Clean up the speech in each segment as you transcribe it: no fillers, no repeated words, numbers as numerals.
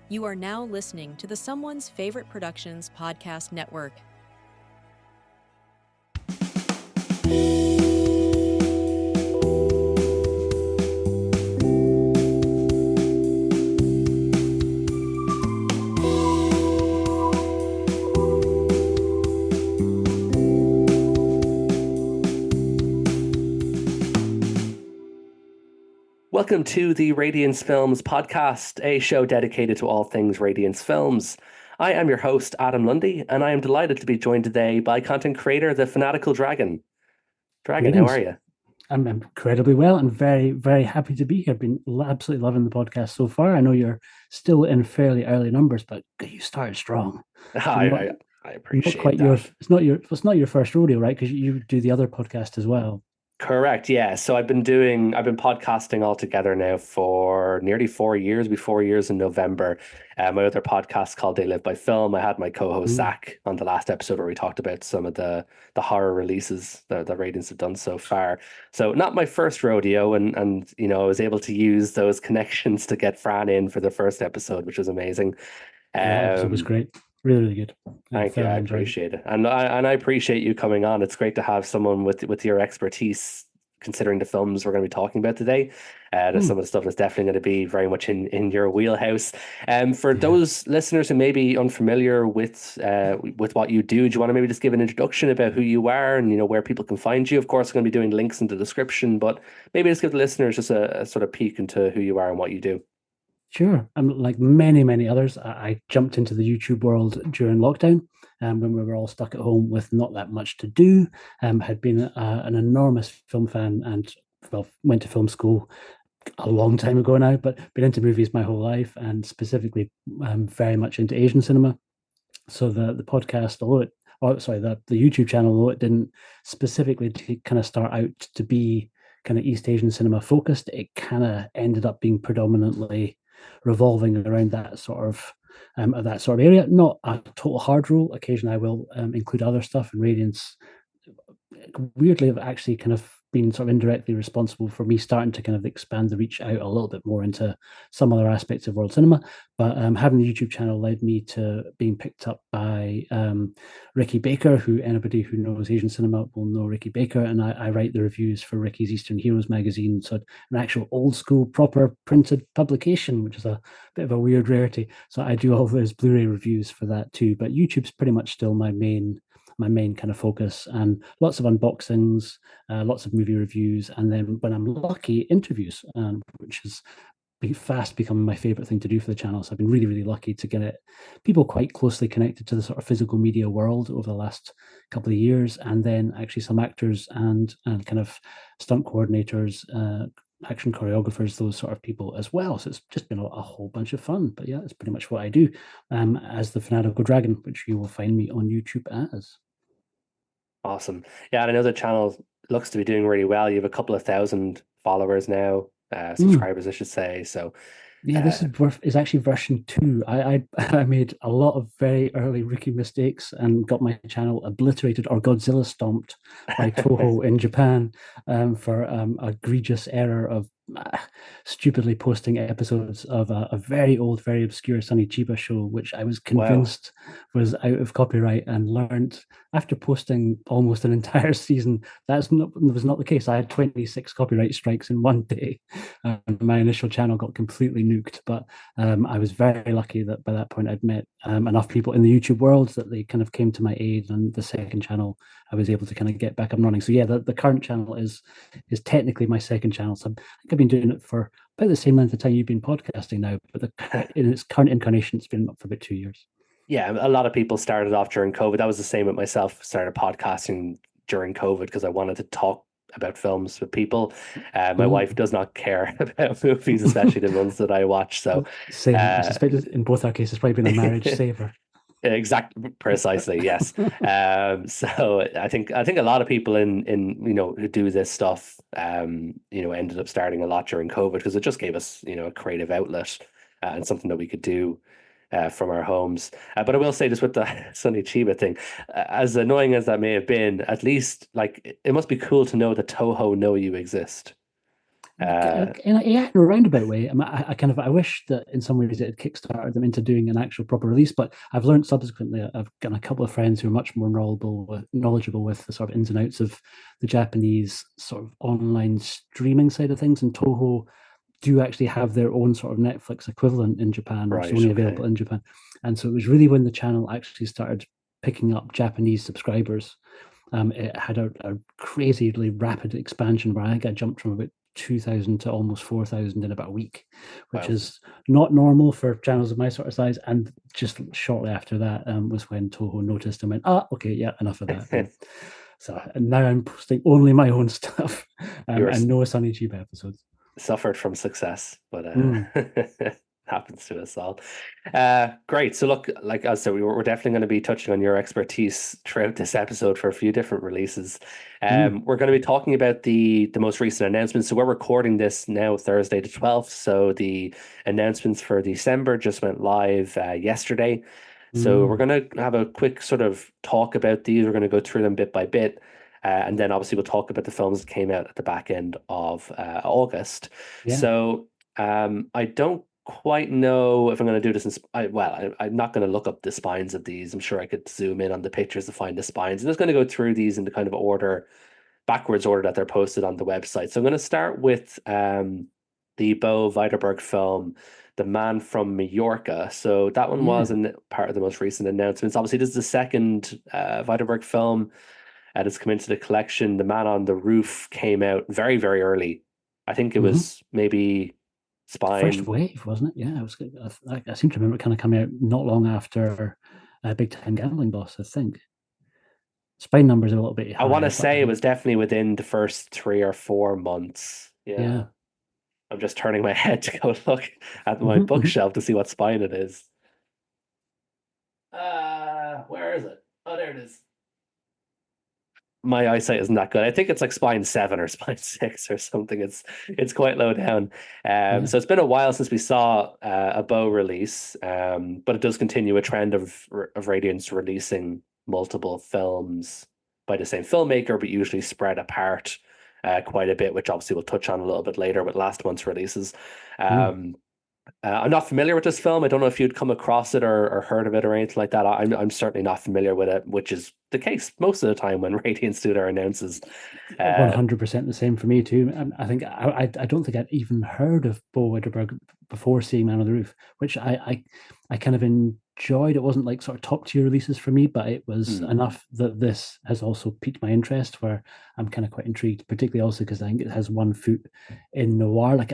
You are now listening to the Someone's Favorite Productions podcast network. Welcome to the Radiance Films Podcast, a show dedicated to all things Radiance Films. I am your host, Adam Lundy, and I am delighted to be joined today by content creator, the Fanatical Dragon. Dragon, Greetings. how are you? I'm incredibly well and very, very happy to be here. Been absolutely loving the podcast so far. I know you're still in fairly early numbers, but you started strong. I appreciate that. It's not your first rodeo, right? Because you do the other podcast as well. Correct, yeah. So I've been podcasting all together now for nearly 4 years. Be 4 years in November. My other podcast called They Live by Film. I had my co-host Zach on the last episode where we talked about some of the horror releases that Radiance have done so far. So not my first rodeo, and you know, I was able to use those connections to get Fran in for the first episode, which was amazing. Yeah, it was great. Really, really good. Thank you. I appreciate it. And I appreciate you coming on. It's great to have someone with your expertise, considering the films we're going to be talking about today. There's some of the stuff that's definitely going to be very much in your wheelhouse. For those listeners who may be unfamiliar with what you do you want to maybe just give an introduction about who you are and, you know, where people can find you? Of course, we're going to be doing links in the description, but maybe just give the listeners just a sort of peek into who you are and what you do. Sure. Like many others, I jumped into the YouTube world during lockdown when we were all stuck at home with not that much to do. Had been an enormous film fan and went to film school a long time ago now, but been into movies my whole life and specifically very much into Asian cinema. So the podcast, the YouTube channel, although it didn't specifically kind of start out to be kind of East Asian cinema focused, it kind of ended up being predominantly revolving around that sort of area. Not a total hard rule. Occasionally I will include other stuff, and Radiance weirdly have actually kind of been sort of indirectly responsible for me starting to kind of expand the reach out a little bit more into some other aspects of world cinema. But having the YouTube channel led me to being picked up by Ricky Baker, who anybody who knows Asian cinema will know Ricky Baker, and I write the reviews for Ricky's Eastern Heroes magazine, so an actual old school proper printed publication, which is a bit of a weird rarity. So I do all those Blu-ray reviews for that too, but YouTube's pretty much still my main kind of focus, and lots of unboxings, lots of movie reviews, and then when I'm lucky, interviews, which has fast becoming my favorite thing to do for the channel. So I've been really, really lucky to get people quite closely connected to the sort of physical media world over the last couple of years, and then actually some actors and kind of stunt coordinators, action choreographers, those sort of people as well. So it's just been a whole bunch of fun. But yeah, it's pretty much what I do as the Fanatical Dragon, which you will find me on YouTube as. Awesome. Yeah, and I know the channel looks to be doing really well. You have a couple of thousand followers now, subscribers, I should say. So yeah, this is actually version 2. I made a lot of very early rookie mistakes and got my channel obliterated or Godzilla stomped by Toho in Japan for egregious error of stupidly posting episodes of a very old, very obscure Sonny Chiba show, which I was convinced was out of copyright, and learned after posting almost an entire season that was not the case. I had 26 copyright strikes in one day. My initial channel got completely nuked, but I was very lucky that by that point I'd met enough people in the YouTube world that they kind of came to my aid, and the second channel I was able to kind of get back up and running. So yeah, the current channel is technically my second channel. So I think I've been doing it for about the same length of time you've been podcasting now, but in its current incarnation, it's been up for about 2 years. Yeah, a lot of people started off during COVID. That was the same with myself. Started podcasting during COVID because I wanted to talk about films with people. My wife does not care about movies, especially the ones that I watch. So same. I suspect in both our cases, probably been a marriage saver. Exactly, precisely, yes. So I think a lot of people in you know, who do this stuff you know, ended up starting a lot during COVID because it just gave us, you know, a creative outlet and something that we could do from our homes. But I will say this with the Sonny Chiba thing, as annoying as that may have been, at least like it must be cool to know that Toho know you exist. in a roundabout way. I kind of I wish that in some ways it had kickstarted them into doing an actual proper release. But I've learned subsequently. I've got a couple of friends who are much more knowledgeable with the sort of ins and outs of the Japanese sort of online streaming side of things, and Toho do actually have their own sort of Netflix equivalent in Japan, which is only available in Japan. And so it was really when the channel actually started picking up Japanese subscribers. It had a crazily rapid expansion where I think I jumped from about 2,000 to almost 4,000 in about a week, which is not normal for channels of my sort of size. And just shortly after that was when Toho noticed and went, okay, yeah, enough of that. So now I'm posting only my own stuff and no Sunny Cheap episodes. Suffered from success, but happens to us all. Great. So look, like I said, we're definitely going to be touching on your expertise throughout this episode for a few different releases. We're going to be talking about the most recent announcements. So we're recording this now Thursday the 12th. So the announcements for December just went live yesterday. So we're going to have a quick sort of talk about these. We're going to go through them bit by bit. And then obviously we'll talk about the films that came out at the back end of August. Yeah. So I don't quite know if I'm going to do this. I'm not going to look up the spines of these. I'm sure I could zoom in on the pictures to find the spines. I'm just going to go through these in the kind of backwards order that they're posted on the website. So I'm going to start with the Bo Widerberg film, The Man from Mallorca. So that one was part of the most recent announcements. Obviously, this is the second Widerberg film that has come into the collection. The Man on the Roof came out very, very early. I think it was maybe Spine. First wave, wasn't it? Yeah, I seem to remember it kind of coming out not long after Big Time Gambling Boss, I think. Spine numbers are a little bit higher. I want to say it was definitely within the first 3 or 4 months. Yeah. I'm just turning my head to go look at my bookshelf to see what spine it is. Where is it? Oh, there it is. My eyesight isn't that good. I think it's like spine 7 or spine 6 or something. It's quite low down. So it's been a while since we saw a Bo release, but it does continue a trend of Radiance releasing multiple films by the same filmmaker, but usually spread apart quite a bit, which obviously we'll touch on a little bit later with last month's releases. I'm not familiar with this film. I don't know if you'd come across it or heard of it or anything like that. I'm certainly not familiar with it, which is the case most of the time when Radiance do their announces. 100% the same for me too. I think I don't think I'd even heard of Bo Widerberg before seeing Man on the Roof, which I kind of enjoyed. It wasn't like sort of top tier releases for me, but it was enough that this has also piqued my interest, where I'm kind of quite intrigued, particularly also because I think it has one foot in noir. Like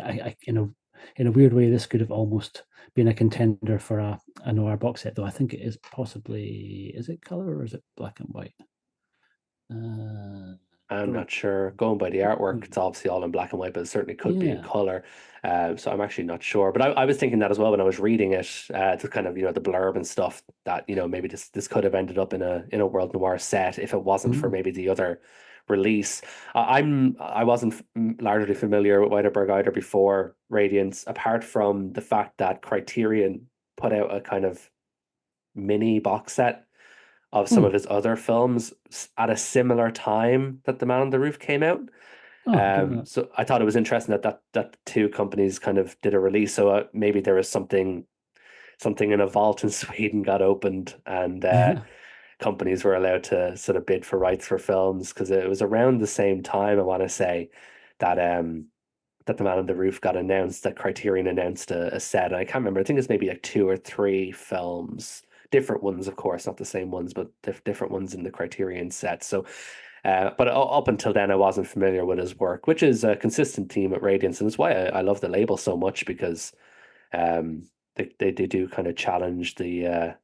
in a weird way, this could have almost been a contender for a noir box set, though I think it is possibly, is it color or is it black and white? I'm not sure. Going by the artwork, it's obviously all in black and white, but it certainly could be in color. So I'm actually not sure. But I was thinking that as well when I was reading it, to kind of, the blurb and stuff, that, maybe this could have ended up in a world noir set if it wasn't for maybe the other release. I wasn't largely familiar with Widerberg either before Radiance, apart from the fact that Criterion put out a kind of mini box set of some of his other films at a similar time that The Man on the Roof came out. So I thought it was interesting that two companies kind of did a release. So maybe there was something in a vault in Sweden got opened, and companies were allowed to sort of bid for rights for films, because it was around the same time, I want to say, that The Man on the Roof got announced, that Criterion announced a set. And I can't remember. I think it's maybe like 2 or 3 films, different ones, of course, not the same ones, but different ones in the Criterion set. So, but up until then, I wasn't familiar with his work, which is a consistent theme at Radiance, and it's why I love the label so much, because they do kind of challenge the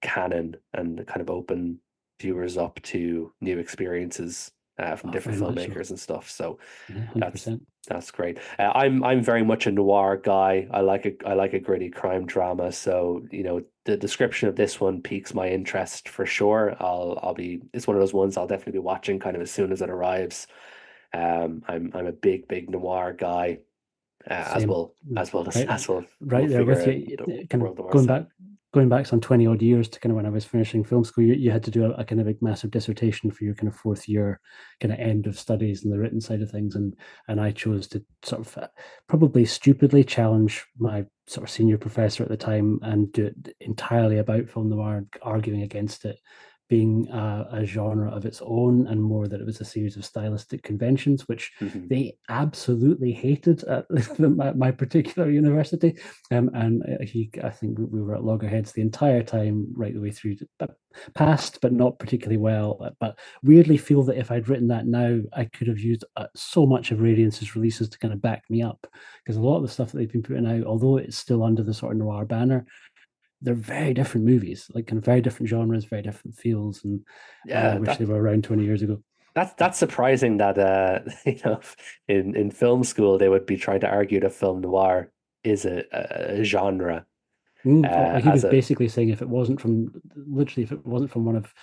canon and kind of open viewers up to new experiences from different filmmakers and stuff. So that's great. I'm very much a noir guy. I like a gritty crime drama. So the description of this one piques my interest for sure. It's one of those ones I'll definitely be watching kind of as soon as it arrives. I'm a big noir guy. As well right there with you. Kind of going back some 20 odd years to kind of when I was finishing film school, you had to do a kind of big massive dissertation for your kind of fourth year kind of end of studies and the written side of things. And I chose to sort of probably stupidly challenge my sort of senior professor at the time and do it entirely about film noir, arguing against it being a genre of its own and more that it was a series of stylistic conventions, which they absolutely hated at my particular university. And I think we were at loggerheads the entire time, right the way through, passed, but not particularly well. But weirdly feel that if I'd written that now, I could have used so much of Radiance's releases to kind of back me up, because a lot of the stuff that they've been putting out, although it's still under the sort of noir banner, they're very different movies, like kind of very different genres, very different feels, and I wish they were around 20 years ago. That's surprising that in film school they would be trying to argue that film noir is a genre. He was basically saying if it wasn't from one of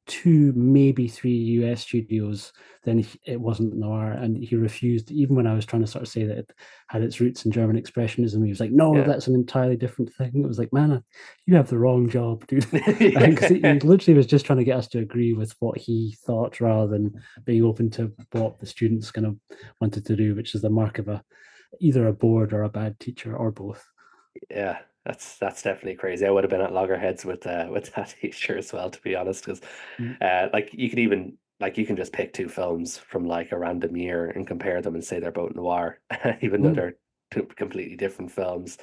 2, maybe 3 US studios, then it wasn't noir. And he refused, even when I was trying to sort of say that it had its roots in German expressionism. He was like, no, that's an entirely different thing. It was like, man, you have the wrong job, dude. Because he literally was just trying to get us to agree with what he thought rather than being open to what the students kind of wanted to do, which is the mark of either a bored or a bad teacher or both. Yeah. That's definitely crazy. I would have been at loggerheads with that teacher as well, to be honest, because like you can just pick 2 films from like a random year and compare them and say they're both noir, even though they're 2 completely different films.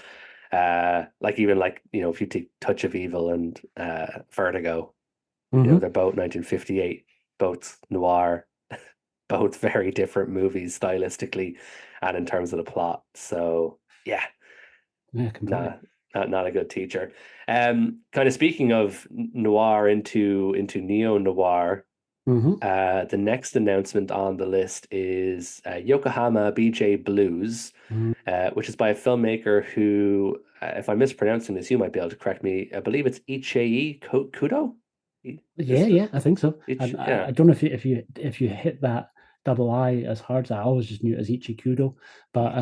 Like even like if you take Touch of Evil and Vertigo, they're both 1958, both noir, both very different movies stylistically and in terms of the plot. So yeah, completely. Not a good teacher. Kind of speaking of noir into neo-noir, the next announcement on the list is Yokohama BJ Blues, which is by a filmmaker who, if I'm mispronouncing this, you might be able to correct me. I believe it's Ichie Kudo. Yeah, I think so. I don't know if you hit that double I as hard as I always just knew it as Ichikudo, but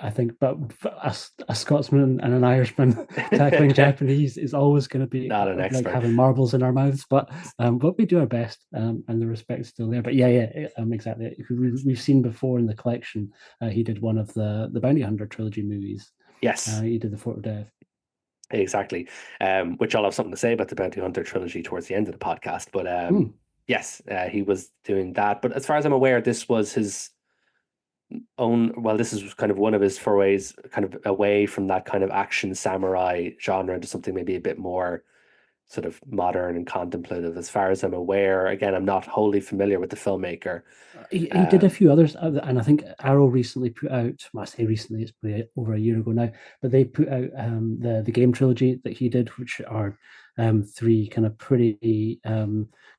I think a Scotsman and an Irishman tackling Japanese is always going to be not an expert, like having marbles in our mouths, but we do our best, and the respect's still there. But exactly. We've seen before in the collection, he did one of the Bounty Hunter trilogy movies. Yes, he did the Fort of Death. Exactly, which I'll have something to say about the Bounty Hunter trilogy towards the end of the podcast. But yes, he was doing that. But as far as I'm aware, this was his own. Well, this is kind of one of his forays, kind of away from that kind of action samurai genre into something maybe a bit more sort of modern and contemplative. As far as I'm aware, again, I'm not wholly familiar with the filmmaker. He did a few others, and I think Arrow recently put out. Well, I say recently; it's probably over a year ago now. But they put out the game trilogy that he did, which are 3 kind of pretty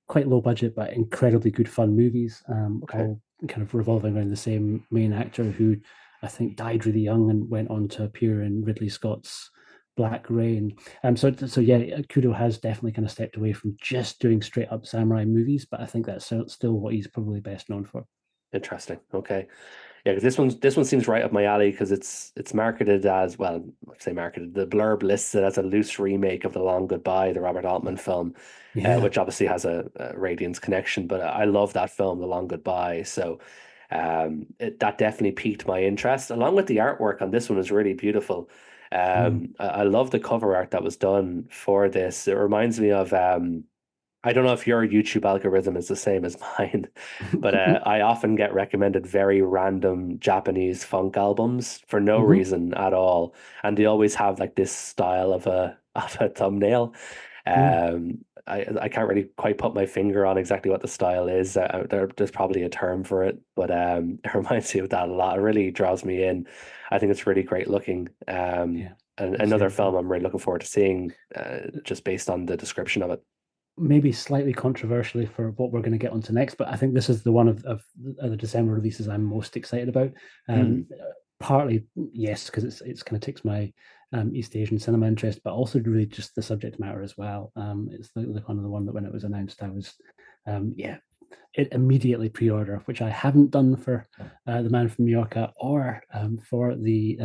quite low budget but incredibly good fun movies. All kind of revolving around the same main actor who I think died really young and went on to appear in Ridley Scott's Black Rain. So yeah, Kudo has definitely kind of stepped away from just doing straight up samurai movies, but I think that's still what he's probably best known for. Interesting. Okay. Yeah, because this one seems right up my alley because it's marketed as, well, I say marketed, the blurb lists it as a loose remake of The Long Goodbye, the Robert Altman film, which obviously has a Radiance connection, but I love that film, The Long Goodbye. So that definitely piqued my interest, along with the artwork on this one is really beautiful. I love the cover art that was done for this. It reminds me of I don't know if your YouTube algorithm is the same as mine, but I often get recommended very random Japanese funk albums for no reason at all, and they always have like this style of a thumbnail. I can't really quite put my finger on exactly what the style is. There's probably a term for it, but it reminds me of that a lot. It really draws me in. I think it's really great looking. And another film I'm really looking forward to seeing, just based on the description of it. Maybe slightly controversially for what we're going to get onto next, but I think this is the one of the December releases I'm most excited about. Partly, yes, because it's kind of ticks my East Asian cinema interest, but also really just the subject matter as well. It's the kind of the one that when it was announced, I was it immediately pre-order, which I haven't done for The Man from Mallorca or for the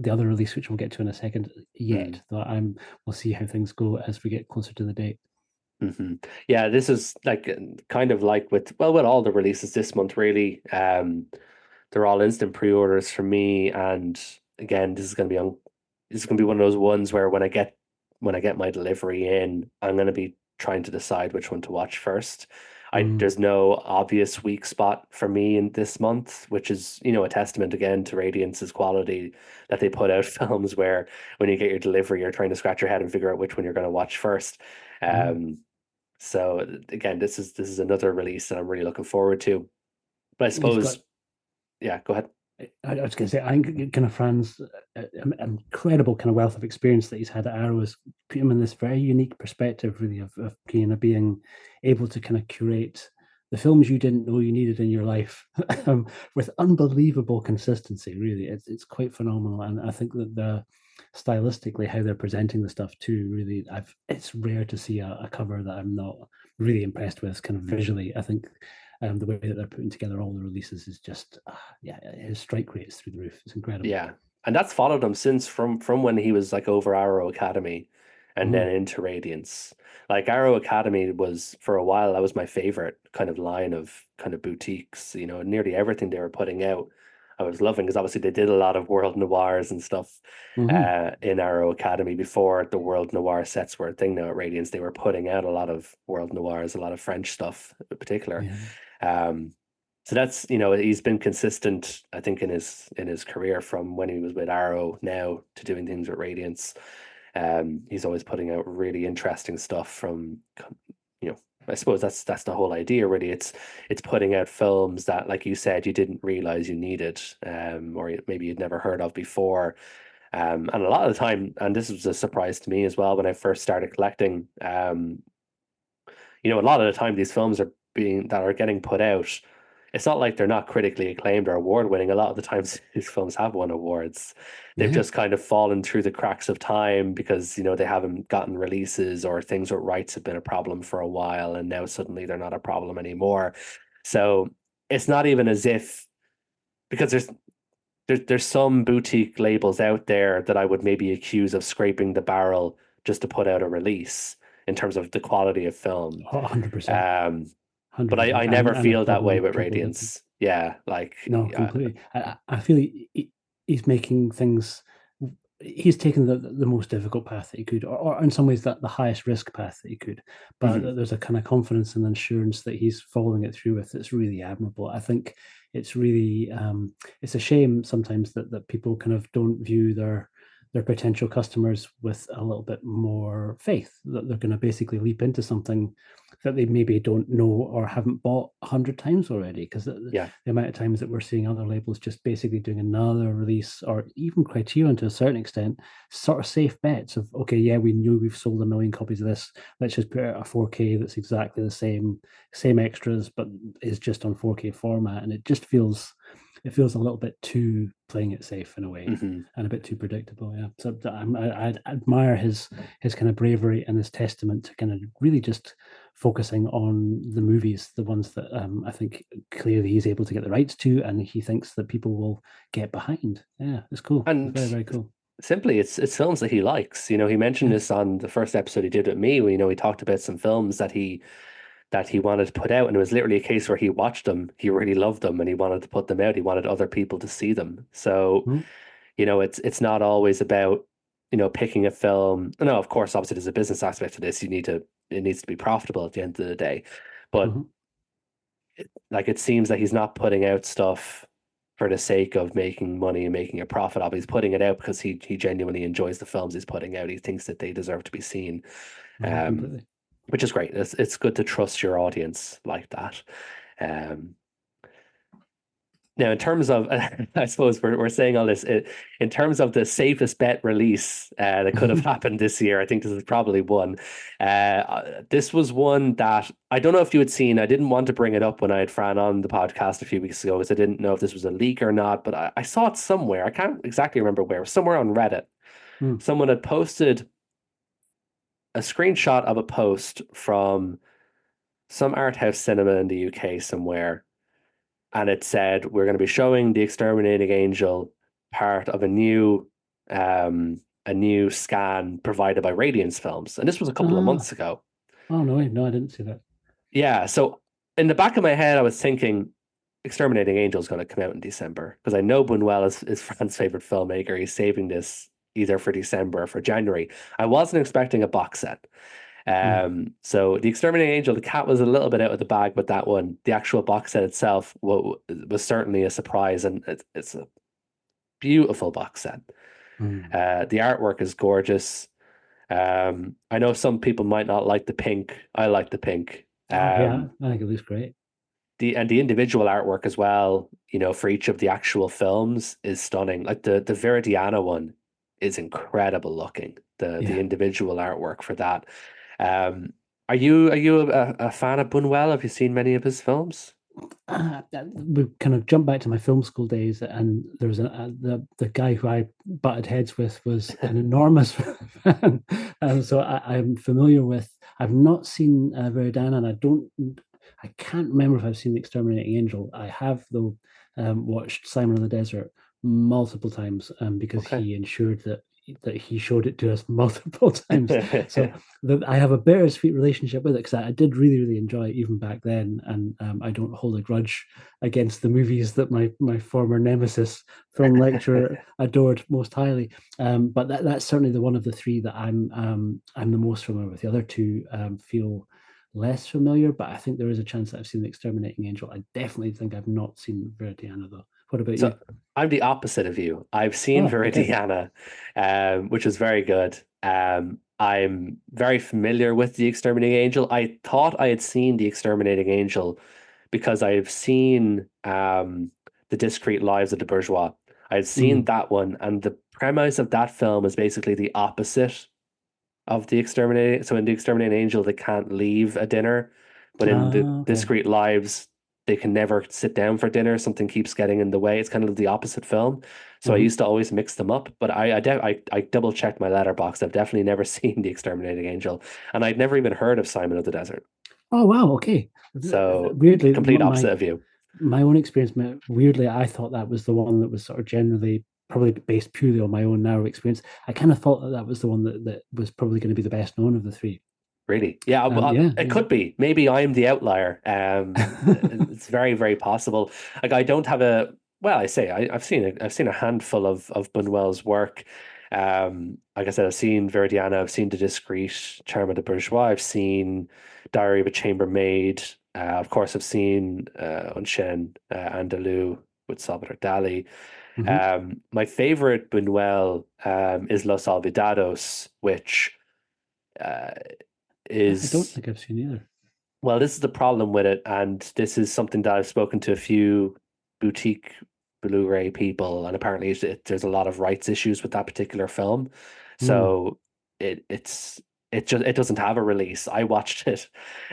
other release, which we'll get to in a second yet. Though we'll see how things go as we get closer to the date. Yeah, this is like kind of like with all the releases this month, really. They're all instant pre-orders for me, and again, this is going to be one of those ones where when I get my delivery in, I'm going to be trying to decide which one to watch first. There's no obvious weak spot for me in this month, which is, a testament again to Radiance's quality, that they put out films where when you get your delivery, you're trying to scratch your head and figure out which one you're going to watch first. So again, this is another release that I'm really looking forward to. But I suppose, yeah, go ahead. I was going to say, I think kind of Fran's incredible kind of wealth of experience that he's had at Arrow has put him in this very unique perspective, really, of kind of being able to kind of curate the films you didn't know you needed in your life with unbelievable consistency. Really, it's quite phenomenal, and I think that stylistically how they're presenting the stuff too, really, it's rare to see a cover that I'm not really impressed with, kind of visually. I think. The way that they're putting together all the releases is just, his strike rate is through the roof. It's incredible. Yeah, and that's followed him since from when he was like over Arrow Academy, and then into Radiance. Like Arrow Academy was, for a while, that was my favorite kind of line of kind of boutiques. Nearly everything they were putting out, I was loving, because obviously they did a lot of world noirs and stuff in Arrow Academy before the world noir sets were a thing. Now at Radiance, they were putting out a lot of world noirs, a lot of French stuff in particular. Yeah. So that's, he's been consistent, I think, in his career from when he was with Arrow now to doing things with Radiance. He's always putting out really interesting stuff from, I suppose that's the whole idea, really. It's putting out films that, like you said, you didn't realize you needed, or maybe you'd never heard of before. And a lot of the time, and this was a surprise to me as well when I first started collecting, a lot of the time these films are getting put out, it's not like they're not critically acclaimed or award winning. A lot of the times these films have won awards. They've just kind of fallen through the cracks of time because, they haven't gotten releases, or things with rights have been a problem for a while, and now suddenly they're not a problem anymore. So it's not even as if, because there's some boutique labels out there that I would maybe accuse of scraping the barrel just to put out a release in terms of the quality of film. 100%. But I never feel that way with Radiance. Yeah, like... No, completely. I feel he's making things... He's taken the most difficult path that he could, or in some ways the highest risk path that he could. But there's a kind of confidence and assurance that he's following it through with that's really admirable. I think it's really... it's a shame sometimes that people kind of don't view their potential customers with a little bit more faith, that they're going to basically leap into something that they maybe don't know or haven't bought 100 times already, because the amount of times that we're seeing other labels just basically doing another release, or even Criterion to a certain extent, sort of safe bets of, okay, yeah, we knew we've sold 1 million copies of this, let's just put out a 4K that's exactly the same extras, but is just on 4K format, and it just feels a little bit too playing it safe in a way, and a bit too predictable. Yeah, so I admire his kind of bravery and his testament to kind of really just focusing on the movies, the ones that I think clearly he's able to get the rights to, and he thinks that people will get behind. Yeah, it's cool. And it's very, very cool. Simply, it's films that he likes. He mentioned this on the first episode he did with me. He talked about some films that he wanted to put out, and it was literally a case where he watched them, he really loved them, and he wanted to put them out. He wanted other people to see them. So, it's not always about, picking a film. No, of course, obviously there's a business aspect to this. It needs to be profitable at the end of the day. But it seems that he's not putting out stuff for the sake of making money and making a profit of. He's putting it out because he genuinely enjoys the films he's putting out. He thinks that they deserve to be seen. Which is great. It's good to trust your audience like that. Now, in terms of, I suppose we're saying all this, in terms of the safest bet release that could have happened this year, I think this is probably one. This was one that I don't know if you had seen. I didn't want to bring it up when I had Fran on the podcast a few weeks ago, because I didn't know if this was a leak or not, but I saw it somewhere. I can't exactly remember where. Somewhere on Reddit. Someone had posted a screenshot of a post from some art house cinema in the UK somewhere, and it said we're going to be showing The Exterminating Angel, part of a new scan provided by Radiance Films, and this was a couple of Ah, months ago. oh no, I didn't see that. Yeah, so in the back of my head, I was thinking Exterminating Angel is going to come out in December because I know Buñuel is Fran's favorite filmmaker. He's saving this either for December or for January. I wasn't expecting a box set. Mm, So The Exterminating Angel, the cat was a little bit out of the bag with that one. The actual box set itself was certainly a surprise, and it's a beautiful box set. mm. The artwork is gorgeous. I know some people might not like the pink. I like the pink. Oh yeah, I think it looks great. The individual artwork as well, for each of the actual films is stunning. Like the Viridiana one is incredible looking. The Yeah. individual artwork for that. Um, are you a fan of Buñuel? Have you seen many of his films? We kind of jumped back to my film school days, and there was the guy who I butted heads with was an enormous fan, and so I'm familiar with. I've not seen Veridana, and I can't remember if I've seen The Exterminating Angel. I have though watched Simon of the Desert multiple times, because Okay. he ensured that he showed it to us multiple times. So I have a bittersweet relationship with it because I did really, really enjoy it even back then, and I don't hold a grudge against the movies that my former nemesis film lecturer adored most highly. But that's certainly the one of the three that I'm the most familiar with. The other two feel less familiar, but I think there is a chance that I've seen The Exterminating Angel. I definitely think I've not seen Veritiana though. What about you? So I'm the opposite of you. I've seen Oh, okay. Viridiana, which is very good. I'm very familiar with The Exterminating Angel. I thought I had seen The Exterminating Angel because I've seen The Discreet Lives of the Bourgeois. I'd seen Mm. that one, and the premise of that film is basically the opposite of the exterminating. So in the exterminating angel, they can't leave a dinner, but in the Ah, okay. discreet lives, they can never sit down for dinner. Something keeps getting in the way. It's kind of the opposite film. So I Mhm. used to always mix them up, but I double checked my letterbox. I've definitely never seen the exterminating angel, and I'd never even heard of Simon of the Desert. Oh wow, okay. So Weirdly, complete my opposite of you. my own experience, weirdly, I thought that was the one that was sort of generally probably based purely on my own narrow experience. I kind of thought that was the one that was probably going to be the best known of the three. Really? Yeah, Yeah, it could be. Maybe I'm the outlier. yeah. It's very, very possible. Like I don't have well, I've seen a handful of Buñuel's work. Like I said, I've seen Veridiana, I've seen The Discreet, Charme of the Bourgeois, I've seen Diary of a Chambermaid. Of course, I've seen Unchen Andalou with Salvador Dali. Mhm. My favorite Buñuel is Los Olvidados, which uh, I don't is think I've seen either. well, this is the problem with it, and this is something that I've spoken to a few boutique Blu-ray people, and apparently there's a lot of rights issues with that particular film. Mm. So it's it doesn't have a release. I watched it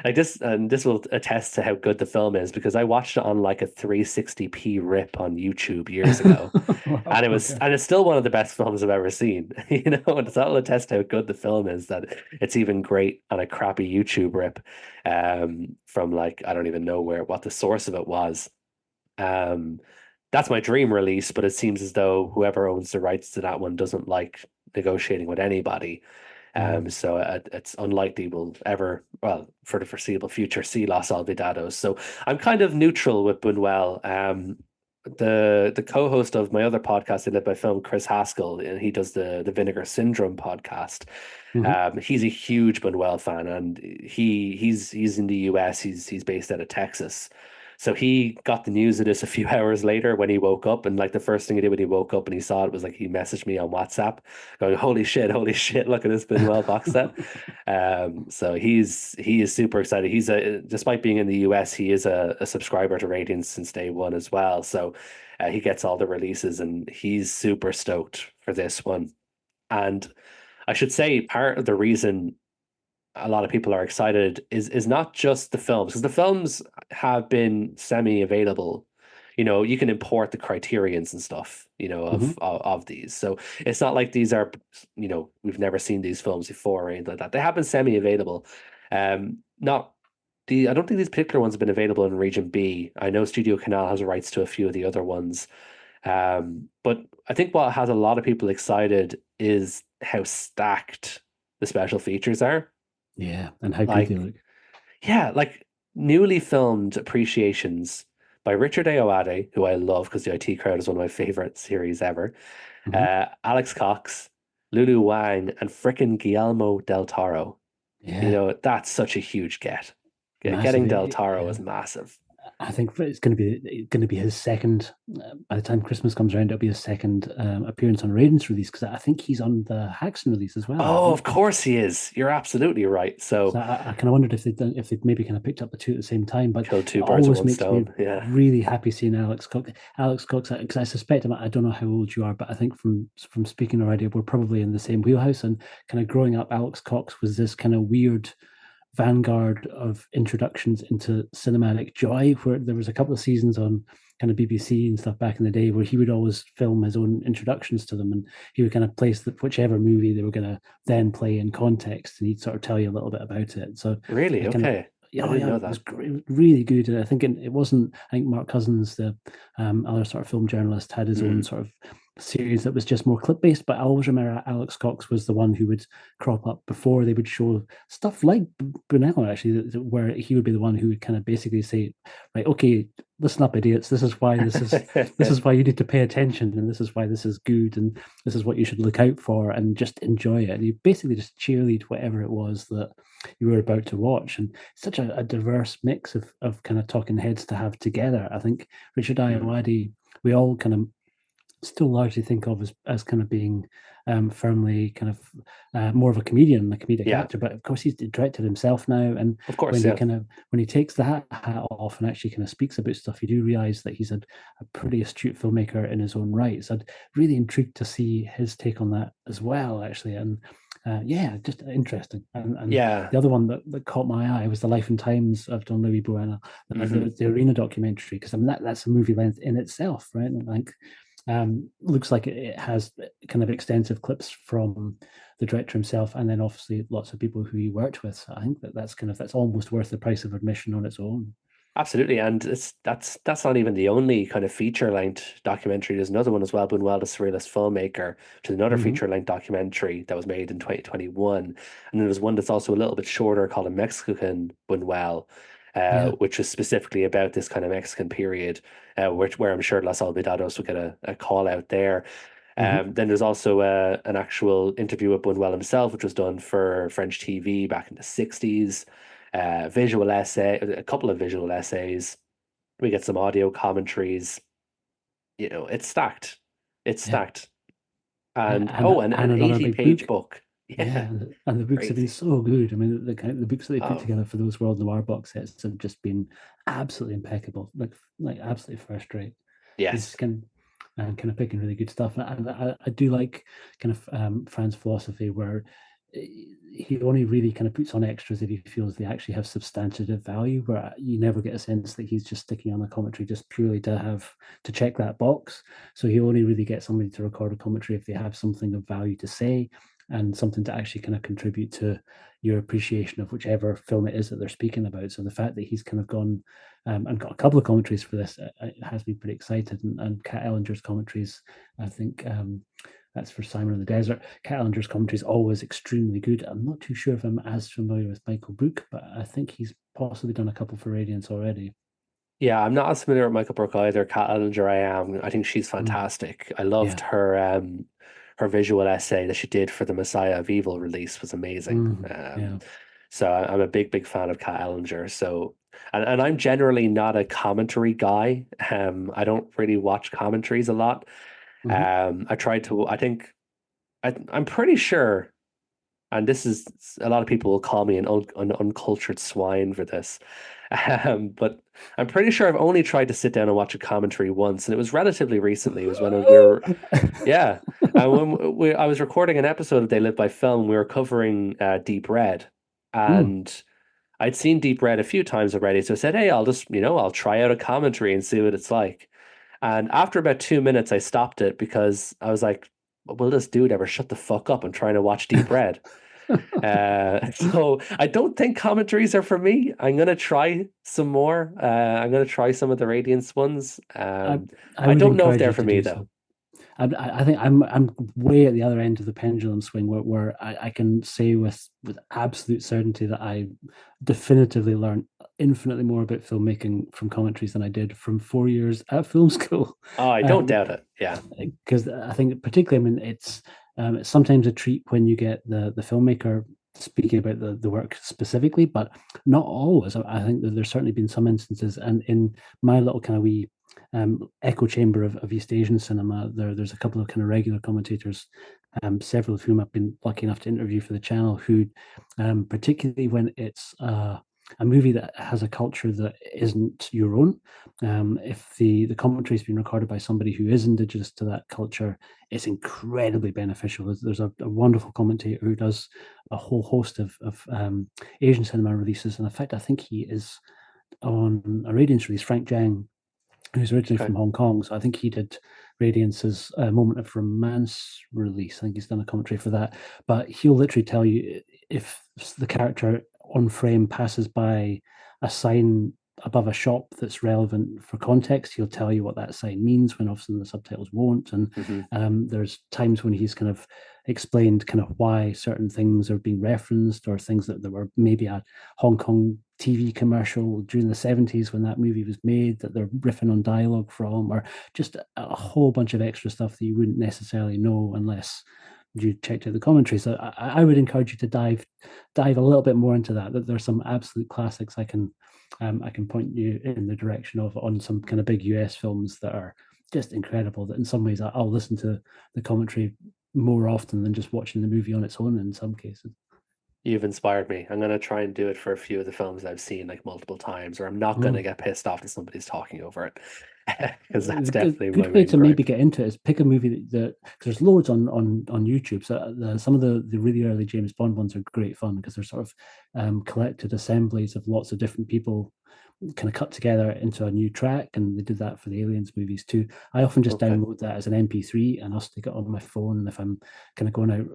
like this, and this will attest to how good the film is because I watched it on like a 360p rip on YouTube years ago. Wow, And okay. it's still one of the best films I've ever seen, and that'll attest to how good the film is that it's even great on a crappy YouTube rip, from like I don't even know what the source of it was. Um, that's my dream release, but it seems as though whoever owns the rights to that one doesn't like negotiating with anybody. Mm. So it's unlikely we'll ever, well, for the foreseeable future, see Los Olvidados. So I'm kind of neutral with Buñuel. The co-host of my other podcast, I Live by Film, Chris Haskell, and he does the Vinegar Syndrome podcast. Mhm. He's a huge Buñuel fan, and he's in the US. He's based out of Texas. So he got the news of this a few hours later when he woke up, and like the first thing he did when he woke up and he saw it was like he messaged me on WhatsApp, going, holy shit! Look at this Buñuel box set." So he is super excited. He's despite being in the US, he is a subscriber to Radiance since day one as well. So he gets all the releases, and he's super stoked for this one. And I should say part of the reason a lot of people are excited is not just the films, because the films have been semi-available. You can import the criterions and stuff, Mhm. of these. So it's not like these are, we've never seen these films before or anything like that. They have been semi-available. Not I don't think these particular ones have been available in Region B. I know Studio Canal has rights to a few of the other ones. But I think what has a lot of people excited is how stacked the special features are. Yeah, and how good they Like, look. yeah, like newly filmed appreciations by Richard Ayoade, who I love because the IT Crowd is one of my favorite series ever. Hmm. Alex Cox, Lulu Wang, and frickin' Guillermo del Toro. Yeah, That's such a huge get. massive. Getting Del Toro Yeah. is massive. I think it's going to be his second. By the time Christmas comes around, it'll be his second appearance on Radiance release, because I think he's on the Haxon release as well, Oh, isn't of course he is. You're absolutely right. So So I kind of wondered if they'd maybe kind of picked up the two at the same time. But kill it two birds with always one makes me stone. Yeah. really happy seeing Alex Cox. Alex Cox, because I suspect I don't know how old you are, but I think from speaking already, we're probably in the same wheelhouse. And kind of growing up, Alex Cox was this kind of weird vanguard of introductions into cinematic joy, where there was a couple of seasons on kind of BBC and stuff back in the day where he would always film his own introductions to them, and he would kind of place whichever movie they were going to then play in context, and he'd sort of tell you a little bit about it. So Really? I kind of, Okay. yeah, I oh didn't yeah, know it was that. great, really good. And I think it wasn't. I think Mark Cousins, the other sort of film journalist, had his own Mm. sort of series that was just more clip based. But I always remember Alex Cox was the one who would crop up before they would show stuff like Brunel, actually, where he would be the one who would kind of basically say, right, okay, listen up, idiots. This is why you need to pay attention, and this is why this is good, and this is what you should look out for, and just enjoy it. And you basically just cheerlead whatever it was that you were about to watch. And such a diverse mix of kind of talking heads to have together. I think Richard Mm. Ayoade, we all kind of still largely think of as kind of being firmly kind of more of a comedian, a comedic Yeah, actor. But of course, he's directed himself now, and of course. Yeah. when he takes the hat off and actually kind of speaks about stuff, you do realize that he's a pretty astute filmmaker in his own right. So I'd really intrigued to see his take on that as well, actually, and. Yeah, just interesting. And Yeah. the other one that caught my eye was the Life and Times of Don Louis Buena, Hmm. the arena documentary, because I mean that's a movie length in itself, right? And I think looks like it has kind of extensive clips from the director himself, and then obviously lots of people who he worked with. So I think that's almost worth the price of admission on its own. Absolutely, and that's not even the only kind of feature length documentary. There's another one as well, Buñuel, the Surrealist Filmmaker, which is another Hmm. feature length documentary that was made in 2021. And then there's one that's also a little bit shorter called A Mexican Buñuel, Yeah. which is specifically about this kind of Mexican period, where I'm sure Las Olvidados will get a call out there. Hmm. Then there's also an actual interview with Buñuel himself, which was done for French TV back in the 60s. Visual essay, a couple of visual essays. We get some audio commentaries. It's stacked. It's Yeah. stacked. And And oh, and and an another 80 big page book. book. Yeah, Yeah, and the books have been crazy. so good. I mean, the books that they put Oh, together for those World Noir box sets have just been absolutely impeccable, like absolutely first rate. He's yes. kind of picking really good stuff, and I do like kind of Fran's philosophy where he only really kind of puts on extras if he feels they actually have substantive value. Where you never get a sense that he's just sticking on the commentary just purely to check that box. So he only really gets somebody to record a commentary if they have something of value to say and something to actually kind of contribute to your appreciation of whichever film it is that they're speaking about. So the fact that he's kind of gone and got a couple of commentaries for this has me pretty excited. And Kat Ellinger's commentaries, I think that's for Simon in the Desert. Kat Ellinger's commentary is always extremely good. I'm not too sure if I'm as familiar with Michael Brook, but I think he's possibly done a couple for Radiance already. Yeah, I'm not as familiar with Michael Burke either. Kat Ellinger, I am. I think she's Mm, fantastic. I loved yeah. her visual essay that she did for the Messiah of Evil release was amazing. Yeah. So I'm a big fan of Kat Ellinger. So and I'm generally not a commentary guy. I don't really watch commentaries a lot. Hmm. I tried to. I think I'm pretty sure, and this is a lot of people will call me an uncultured swine for this. But I'm pretty sure I've only tried to sit down and watch a commentary once, and it was relatively recently. It was when we were, yeah, and I was recording an episode of They Live by Film. We were covering Deep Red, Mm. and I'd seen Deep Red a few times already, so I said, "Hey, I'll just I'll try out a commentary and see what it's like." And after about 2 minutes, I stopped it because I was like, "Will this dude ever shut the fuck up? I'm trying to watch Deep Red." So I don't think commentaries are for me. I'm gonna try some more. I'm gonna try some of the Radiance ones. I, I I would don't know if encourage they're you for to me do though. so. I think I'm way at the other end of the pendulum swing where I can say with absolute certainty that I definitively learned infinitely more about filmmaking from commentaries than I did from 4 years at film school. Oh, I don't doubt it. Yeah. Because I think particularly, I mean, it's sometimes a treat when you get the filmmaker speaking about the work specifically, but not always. I think that there's certainly been some instances, and in my little kind of wee echo chamber of East Asian cinema, there's a couple of kind of regular commentators, several of whom I've been lucky enough to interview for the channel, who, particularly when it's a movie that has a culture that isn't your own, if the commentary has been recorded by somebody who is indigenous to that culture, it's incredibly beneficial. There's a wonderful commentator who does a whole host of Asian cinema releases, and in fact, I think he is on a Radiance release, Frank Jang, who's originally Okay. from Hong Kong. So I think he did Radiance's Moment of Romance release. I think he's done a commentary for that. But he'll literally tell you if the character on frame passes by a sign above a shop that's relevant for context, he'll tell you what that sign means when often the subtitles won't. And there's times when he's kind of explained kind of why certain things are being referenced, or things that there were maybe a Hong Kong TV commercial during the 70s when that movie was made that they're riffing on dialogue from, or just a whole bunch of extra stuff that you wouldn't necessarily know unless you checked out the commentary. So I would encourage you to dive a little bit more into that. That there's some absolute classics I can point you in the direction of on some kind of big US films that are just incredible. That in some ways I'll listen to the commentary more often than just watching the movie on its own in some cases. You've inspired me. I'm gonna try and do it for a few of the films I've seen like multiple times, or I'm not gonna Mm. get pissed off that somebody's talking over it because that's A definitely my good way main to maybe gripe. get into it is pick a movie that cause there's loads on YouTube. So some of the really early James Bond ones are great fun because they're sort of collected assemblies of lots of different people kind of cut together into a new track, and they did that for the Aliens movies too. I often just Okay. download that as an MP3 and I'll stick it on my phone, and if I'm kind of going out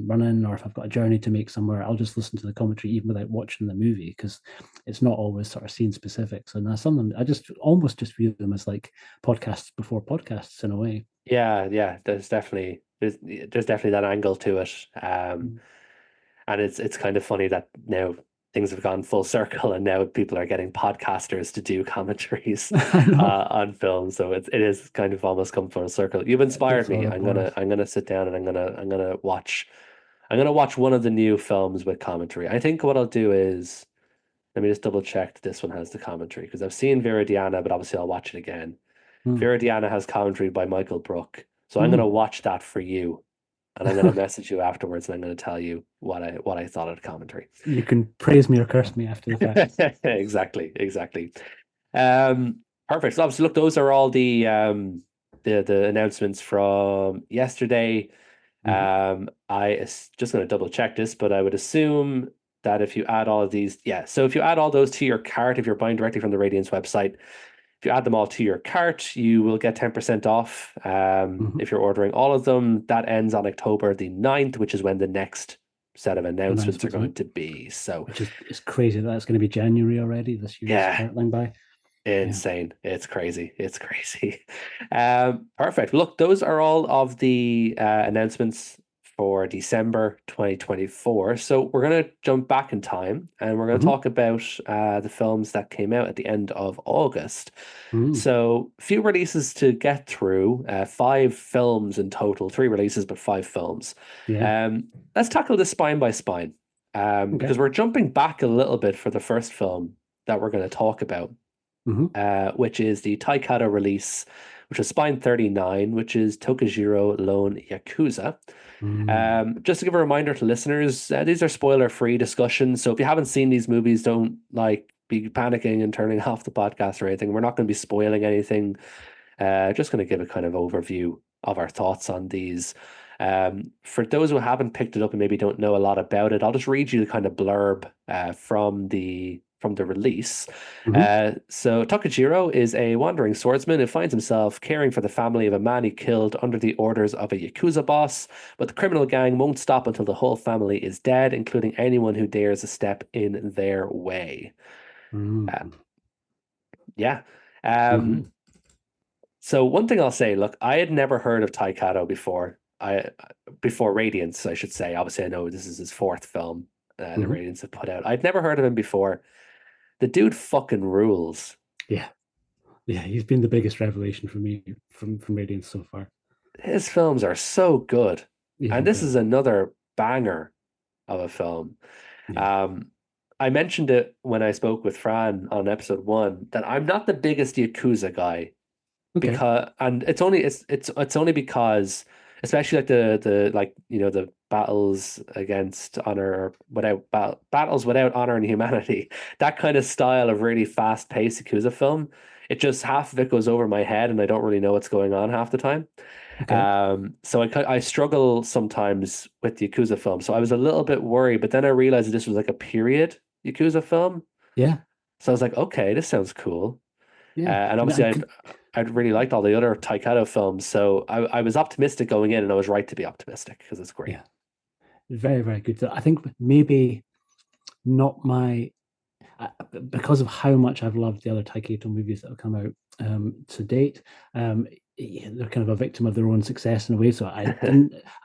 running, or if I've got a journey to make somewhere, I'll just listen to the commentary even without watching the movie, because it's not always sort of scene specific. So now some of them I just almost just view them as like podcasts before podcasts in a way. Yeah. There's definitely that angle to it. Mm. And it's kind of funny that now things have gone full circle, and now people are getting podcasters to do commentaries I know. on film. So it is kind of almost come full circle. You've inspired It's me. Ouroboros. I'm gonna sit down and I'm gonna watch one of the new films with commentary. I think what I'll do is, let me just double check that this one has the commentary, because I've seen Viridiana, but obviously I'll watch it again. Mm. Viridiana has commentary by Michael Brook, so I'm gonna Mm. watch that for you, and I'm gonna message you afterwards, and I'm gonna tell you what I thought of the commentary. You can praise me or curse me after the fact. Exactly. Um, Perfect. So obviously, look, those are all the announcements from yesterday. Mhm. Just going to double check this, but I would assume that if you add all of these, yeah. So if you add all those to your cart, if you're buying directly from the Radiance website, if you add them all to your cart, you will get 10% off. Mhm. If you're ordering all of them, that ends on October the 9th, which is when the next set of announcements are Announcements, going to be. So which is it's crazy that it's going to be January already. This year is yeah, hurtling by. Yeah. insane. It's crazy. It's crazy. Perfect. Look, those are all of the announcements for December 2024. So we're going to jump back in time, and we're going to Mhm. talk about the films that came out at the end of August. Mm. So few releases to get through, five films in total, three releases, but five films. Yeah. Let's tackle this spine by spine, Okay. because we're jumping back a little bit for the first film that we're going to talk about, Mhm. which is the Taikata release, which is Spine 39, which is Tokujiro Lone Yakuza. Mm. Just to give a reminder to listeners, these are spoiler-free discussions, so if you haven't seen these movies, don't like be panicking and turning off the podcast or anything. We're not going to be spoiling anything. Just going to give a kind of overview of our thoughts on these. For those who haven't picked it up and maybe don't know a lot about it, I'll just read you the kind of blurb from from the release. Mm-hmm. So Takajiro is a wandering swordsman who finds himself caring for the family of a man he killed under the orders of a Yakuza boss, but the criminal gang won't stop until the whole family is dead, including anyone who dares a step in their way. Uh, Mm-hmm. yeah. Mm-hmm. So one thing I'll say, look, I had never heard of Taikato before. Before Radiance, I should say. Obviously, I know this is his fourth film that Mm-hmm. Radiance have put out. I'd never heard of him before. The dude fucking rules. Yeah. Yeah, he's been the biggest revelation for me from Radiance so far. His films are so good. He's And this is incredible. another banger of a film. Yeah. Um, I mentioned it when I spoke with Fran on episode one that I'm not the biggest Yakuza guy Okay. because, and it's only because, especially like the like the battles against honor or without battles without honor and humanity, that kind of style of really fast paced Yakuza film, it just half of it goes over my head and I don't really know what's going on half the time. Okay. So I struggle sometimes with the Yakuza film. So I was a little bit worried, but then I realized that this was like a period Yakuza film. Yeah. So I was like, okay, this sounds cool. Yeah. And I mean, obviously I'd really liked all the other Taikato films. So I was optimistic going in and I was right to be optimistic because it's great. yeah. Very, very good. I think maybe not my because of how much I've loved the other Taiketo movies that have come out to date. They're kind of a victim of their own success in a way. So I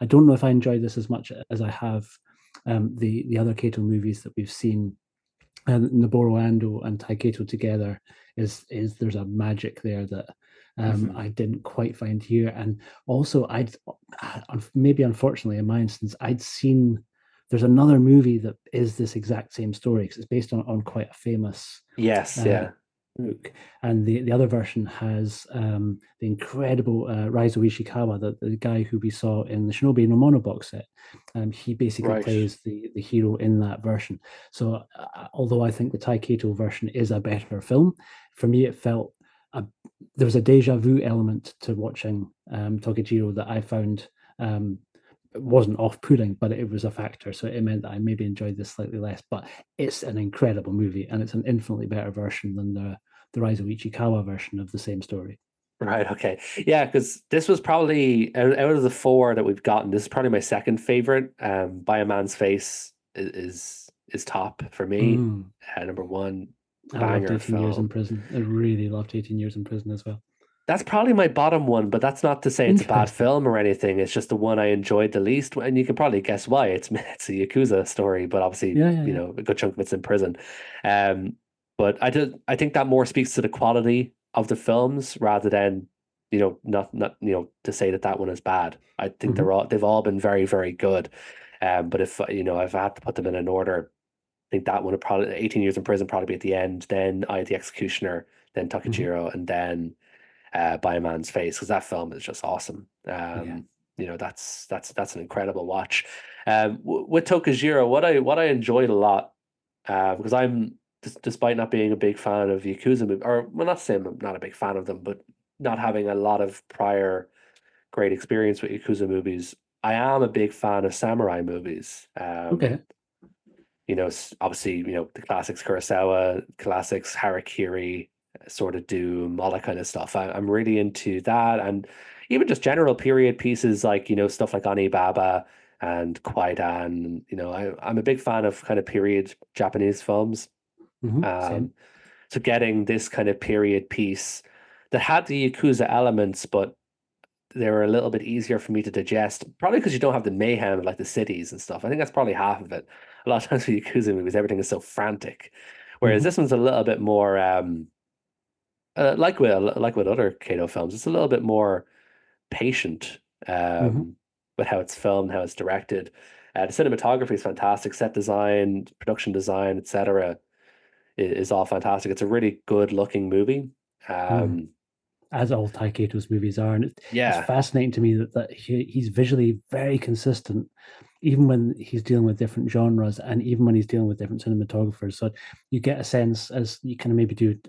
don't know if I enjoyed this as much as I have the other Kato movies that we've seen. Noboru Ando and Taiketo together is there's a magic there that I didn't quite find here. And also, maybe unfortunately in my instance, I'd seen there's another movie that is this exact same story because it's based on quite a famous Yes, yeah. book, and the other version has the incredible Raizo Ishikawa, the guy who we saw in the Shinobi no Mono box set. He basically Right. plays the hero in that version. So although I think the Taiketo version is a better film, for me it felt there was a deja vu element to watching Tokijiro that I found it wasn't off-putting, but it was a factor. So it meant that I maybe enjoyed this slightly less. But it's an incredible movie, and it's an infinitely better version than the Raizo Ichikawa version of the same story. Right, okay. Yeah, because this was probably out of the four that we've gotten, this is probably my second favorite. By a Man's Face is top for me. Number one, I loved banger 18 Years in film. Prison. I really loved 18 Years in Prison as well. That's probably my bottom one, but that's not to say it's a bad Interesting. film or anything. It's just the one I enjoyed the least, and you can probably guess why. It's a Yakuza story, but obviously, Yeah. a good chunk of it's in prison. Um, but I think that more speaks to the quality of the films rather than, not to say that one is bad. I think hmm they've all been very, very good. But if if I had to put them in an order, I think that one would probably 18 Years in Prison probably be at the end, then I the Executioner, then hmm Takajiro, and then By a Man's Face, because that film is just awesome. Yeah. That's an incredible watch. With Tokajiro, what I enjoyed a lot, because despite not being a big fan of Yakuza movies, or well, not saying I'm not a big fan of them, but not having a lot of prior great experience with Yakuza movies, I am a big fan of samurai movies. Okay. Obviously, the classics Kurosawa, classics Harakiri, Sword of Doom, all that kind of stuff. I'm really into that, and even just general period pieces like stuff like Onibaba and Kwaidan. I'm a big fan of kind of period Japanese films. Same. Um, so getting this kind of period piece that had the Yakuza elements, but they were a little bit easier for me to digest, probably because you don't have the mayhem of like the cities and stuff. I think that's probably half of it. A lot of times with Yakuza movies, everything is so frantic, whereas hmm this one's a little bit more like with other Kato films, it's a little bit more patient hmm with how it's filmed, how it's directed. The cinematography is fantastic, set design, production design, etc. Is all fantastic. It's a really good looking movie. mm Um, As all Taiketo's movies are, and it's yeah, fascinating to me that he's visually very consistent, even when he's dealing with different genres, and even when he's dealing with different cinematographers. So you get a sense, as you kind of maybe do,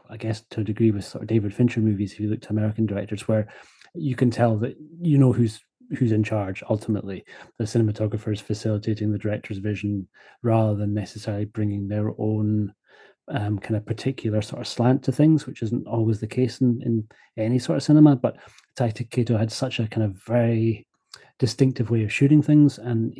I guess, to a degree with sort of David Fincher movies. If you look to American directors, where you can tell that who's in charge ultimately. The cinematographer is facilitating the director's vision rather than necessarily bringing their own kind of particular sort of slant to things, which isn't always the case in any sort of cinema. But Taika had such a kind of very distinctive way of shooting things, and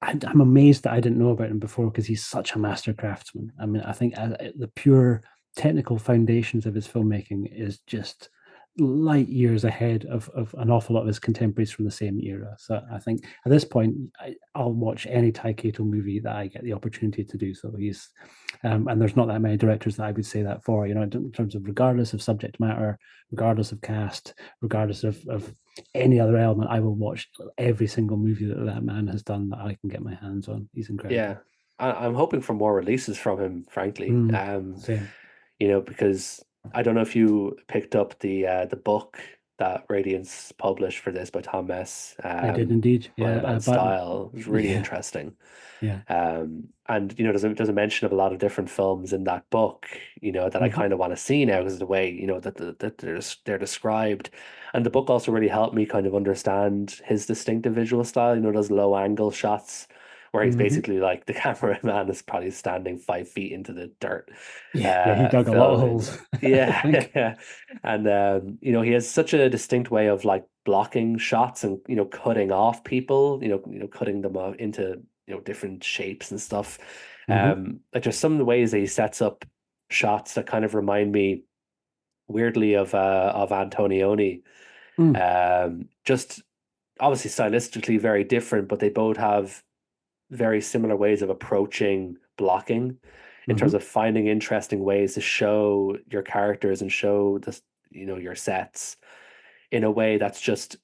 I'm amazed that I didn't know about him before, because he's such a master craftsman. I mean, I think the pure technical foundations of his filmmaking is just light years ahead of an awful lot of his contemporaries from the same era. So I think at this point, I'll watch any Taika movie that I get the opportunity to do so. And there's not that many directors that I would say that for, in terms of, regardless of subject matter, regardless of cast, regardless of any other element, I will watch every single movie that man has done that I can get my hands on. He's incredible. Yeah, I'm hoping for more releases from him, frankly. Same. Because I don't know if you picked up the book that Radiance published for this by Tom Mess. I did indeed. Mind Yeah, about Style. It was really interesting. Yeah. And there's a mention of a lot of different films in that book, that I kind of want to see now, because of the way, that they're described. And the book also really helped me kind of understand his distinctive visual style, those low angle shots where he's basically like, the cameraman is probably standing 5 feet into the dirt. Yeah, he dug a lot of holes. Yeah, yeah. And he has such a distinct way of like blocking shots and cutting off people, cutting them off into different shapes and stuff. Like there's some of the ways that he sets up shots that kind of remind me weirdly of Antonioni. Just obviously stylistically very different, but they both have very similar ways of approaching blocking in terms of finding interesting ways to show your characters and show this, your sets in a way that's it's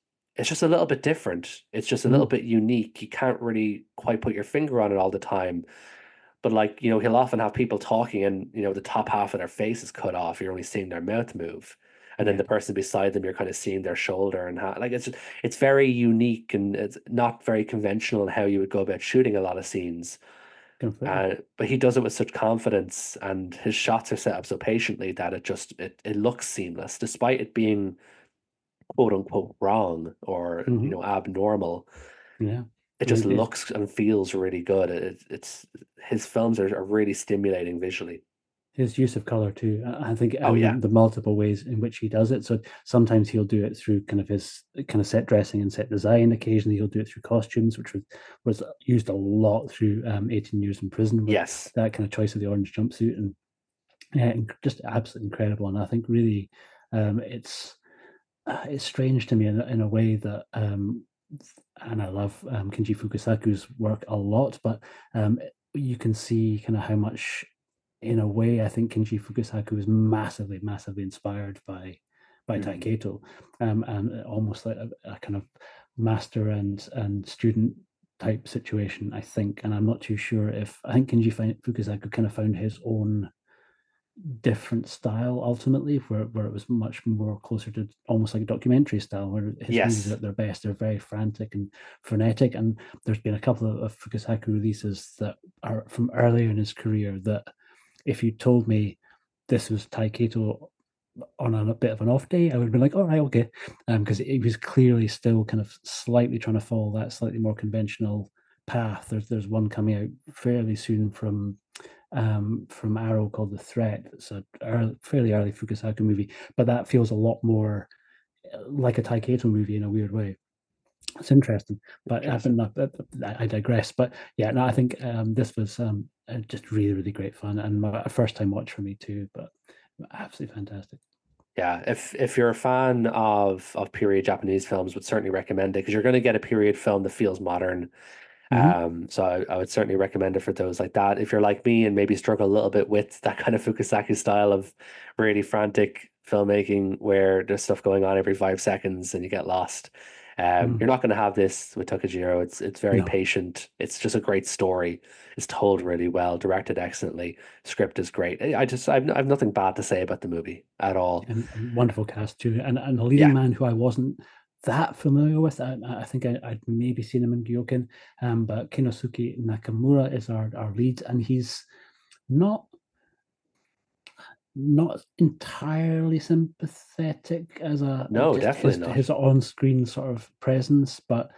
just a little bit different. It's just a little bit unique. You can't really quite put your finger on it all the time. But like, he'll often have people talking and, the top half of their face is cut off. You're only seeing their mouth move. And then the person beside them, you're kind of seing their shoulder and like it's very unique, and it's not very conventional in how you would go about shooting a lot of scenes. But he does it with such confidence, and his shots are set up so patiently that it looks seamless, despite it being quote unquote wrong or abnormal. Yeah, it just looks and feels really good. It's his films are really stimulating visually. His use of color too, I think, and the multiple ways in which he does it. So sometimes he'll do it through kind of his kind of set dressing and set design. Occasionally he'll do it through costumes, which was used a lot through 18 Years in Prison. Yes, that kind of choice of the orange jumpsuit, and just absolutely incredible. And I think really, it's strange to me in a way that, and I love Kenji Fukasaku's work a lot, but you can see kind of how much, in a way, I think Kenji Fukasaku was massively, massively inspired by Taiketo, and almost like a kind of master and student type situation, I think. And I'm not too sure I think Kenji Fukasaku kind of found his own different style ultimately, where it was much more closer to almost like a documentary style, where his movies at their best are very frantic and frenetic. And there's been a couple of Fukasaku releases that are from earlier in his career that, if you told me this was Taiketo on a bit of an off day, I would have been like, all right, okay, because he was clearly still kind of slightly trying to follow that slightly more conventional path. There's one coming out fairly soon from Arrow called The Threat. It's a fairly early Fukasaku movie, but that feels a lot more like a Taiketo movie in a weird way. It's interesting, but I digress. But yeah, no, I think this was just really, really great fun, and a first time watch for me too. But absolutely fantastic. Yeah, if you're a fan of period Japanese films, would certainly recommend it, because you're going to get a period film that feels modern. So I would certainly recommend it for those like that. If you're like me and maybe struggle a little bit with that kind of Fukasaku style of really frantic filmmaking where there's stuff going on every 5 seconds and you get lost, you're not going to have this with Takajiro. It's very patient. It's just a great story. It's told really well, directed excellently. Script is great. I've nothing bad to say about the movie at all. And wonderful cast too, and a leading man who I wasn't that familiar with. I think I'd maybe seen him in Gyoken, but Kinosuke Nakamura is our lead, and he's not not entirely sympathetic as No, just definitely not. his on-screen sort of presence, but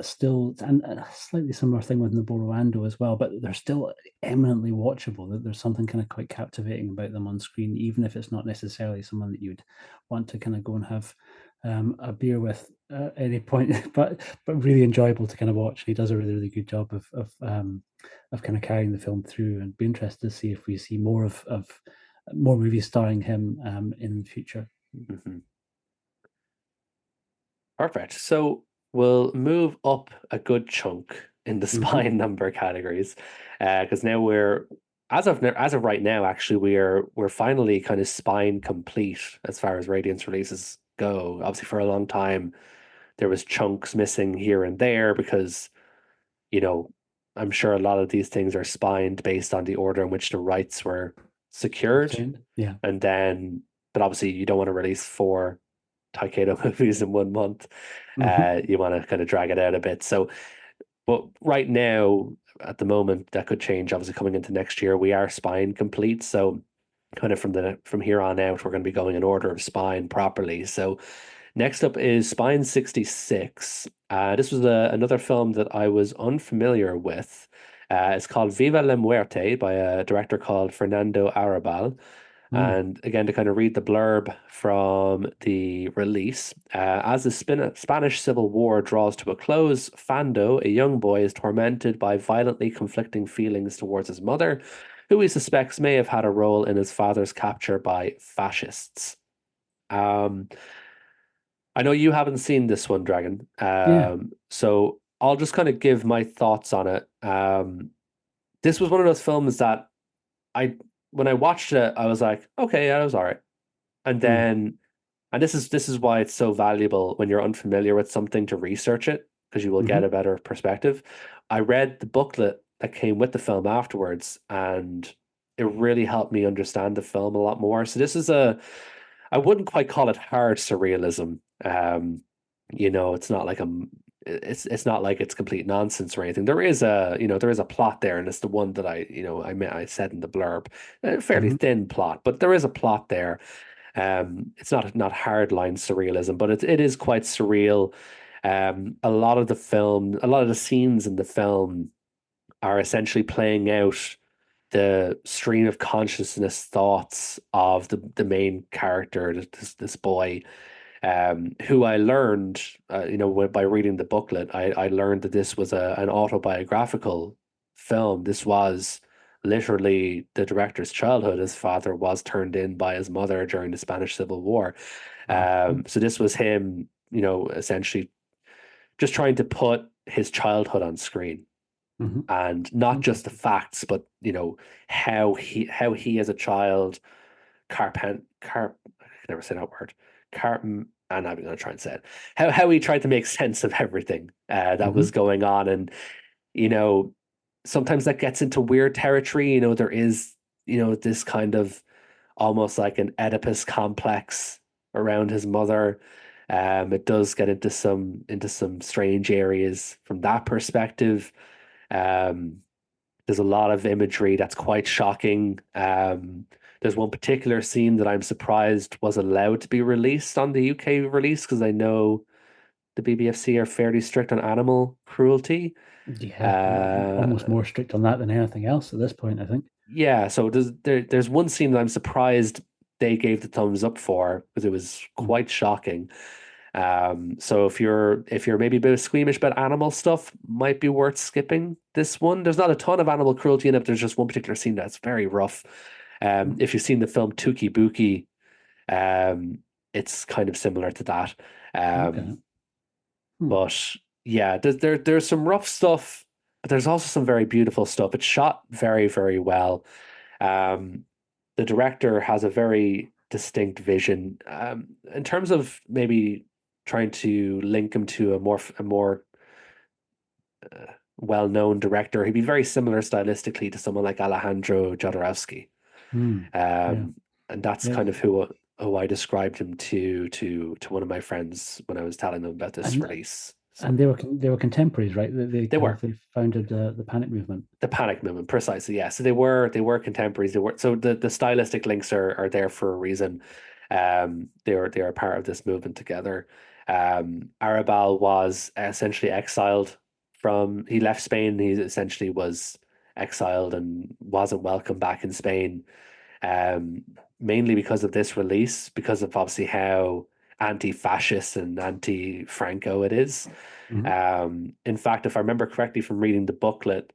still, and a slightly similar thing with Noborando as well. But they're still eminently watchable. There's something kind of quite captivating about them on screen, even if it's not necessarily someone that you'd want to kind of go and have a beer with at any point, but really enjoyable to kind of watch. He does a really good job of kind of carrying the film through, and be interested to see if we see more of more movies starring him in the future. Mm-hmm. Perfect. So we'll move up a good chunk in the spine number categories, because now as of right now, actually we're finally kind of spine complete as far as Radiance releases go. Obviously, for a long time there was chunks missing here and there because, you know, I'm sure a lot of these things are spined based on the order in which the rights were secured, Yeah. and then, but obviously you don't want to release four Taikedo movies in 1 month. You want to kind of drag it out a bit. So, but right now, at the moment, that could change. Obviously, coming into next year, we are spine complete. So, kind of from here on out, we're going to be going in order of spine properly. So, next up is Spine 66. This was another film that I was unfamiliar with. It's called Viva la Muerte by a director called Fernando Arrabal. And again, to kind of read the blurb from the release, as the Spanish Civil War draws to a close, Fando, a young boy, is tormented by violently conflicting feelings towards his mother, who he suspects may have had a role in his father's capture by fascists. Um, I know you haven't seen this one, Dragon. Yeah. So I'll just kind of give my thoughts on it. This was one of those films that I, when I watched it, I was like, okay, yeah, that was all right. And then, and this is why it's so valuable when you're unfamiliar with something to research it, because you will get a better perspective. I read the booklet that came with the film afterwards, and it really helped me understand the film a lot more. So this is I wouldn't quite call it hard surrealism. It's not like it's not like it's complete nonsense or anything. There is a plot there, and it's the one that I said in the blurb, a fairly thin plot, but there is a plot there. It's not hardline surrealism, but it is quite surreal. A lot of the scenes in the film are essentially playing out the stream of consciousness thoughts of the main character, this boy, who I learned, by reading the booklet, I learned that this was an autobiographical film. This was literally the director's childhood. His father was turned in by his mother during the Spanish Civil War. So this was him, essentially just trying to put his childhood on screen, and not just the facts, but how he as a child carp I can never say that word, carp and I'm not going to try and say it, how he tried to make sense of everything that was going on. And you know sometimes that gets into weird territory. There is this kind of almost like an Oedipus complex around his mother. It does get into some strange areas from that perspective. um there's a lot of imagery that's quite shocking. There's one particular scene that I'm surprised was allowed to be released on the UK release, because I know the BBFC are fairly strict on animal cruelty. Yeah, almost Uh, more strict on that than anything else at this point, I think. yeah, so there's one scene that I'm surprised they gave the thumbs up for, because it was quite shocking. So if you're maybe a bit squeamish about animal stuff, might be worth skipping this one. There's not a ton of animal cruelty in it. But there's just one particular scene that's very rough. If you've seen the film Tuki Buki, um, it's kind of similar to that. Okay. But yeah, there's some rough stuff, but there's also some very beautiful stuff. It's shot very, very well. Um, the director has a very distinct vision. In terms of maybe trying to link him to a more well-known director, he'd be very similar stylistically to someone like Alejandro Jodorowsky. Yeah. And that's Yeah. kind of who I described him to one of my friends when I was telling them about this And release. And they were contemporaries, right? They were. They founded the Panic movement. The Panic movement, precisely, yeah. So they were contemporaries. They were, so the stylistic links are there for a reason. They are part of this movement together. Arabal was essentially exiled from. He left Spain. He essentially was exiled and wasn't welcome back in Spain. Um, Mainly because of this release, because of obviously how anti-fascist and anti-Franco it is. Hmm. In fact, if I remember correctly from reading the booklet,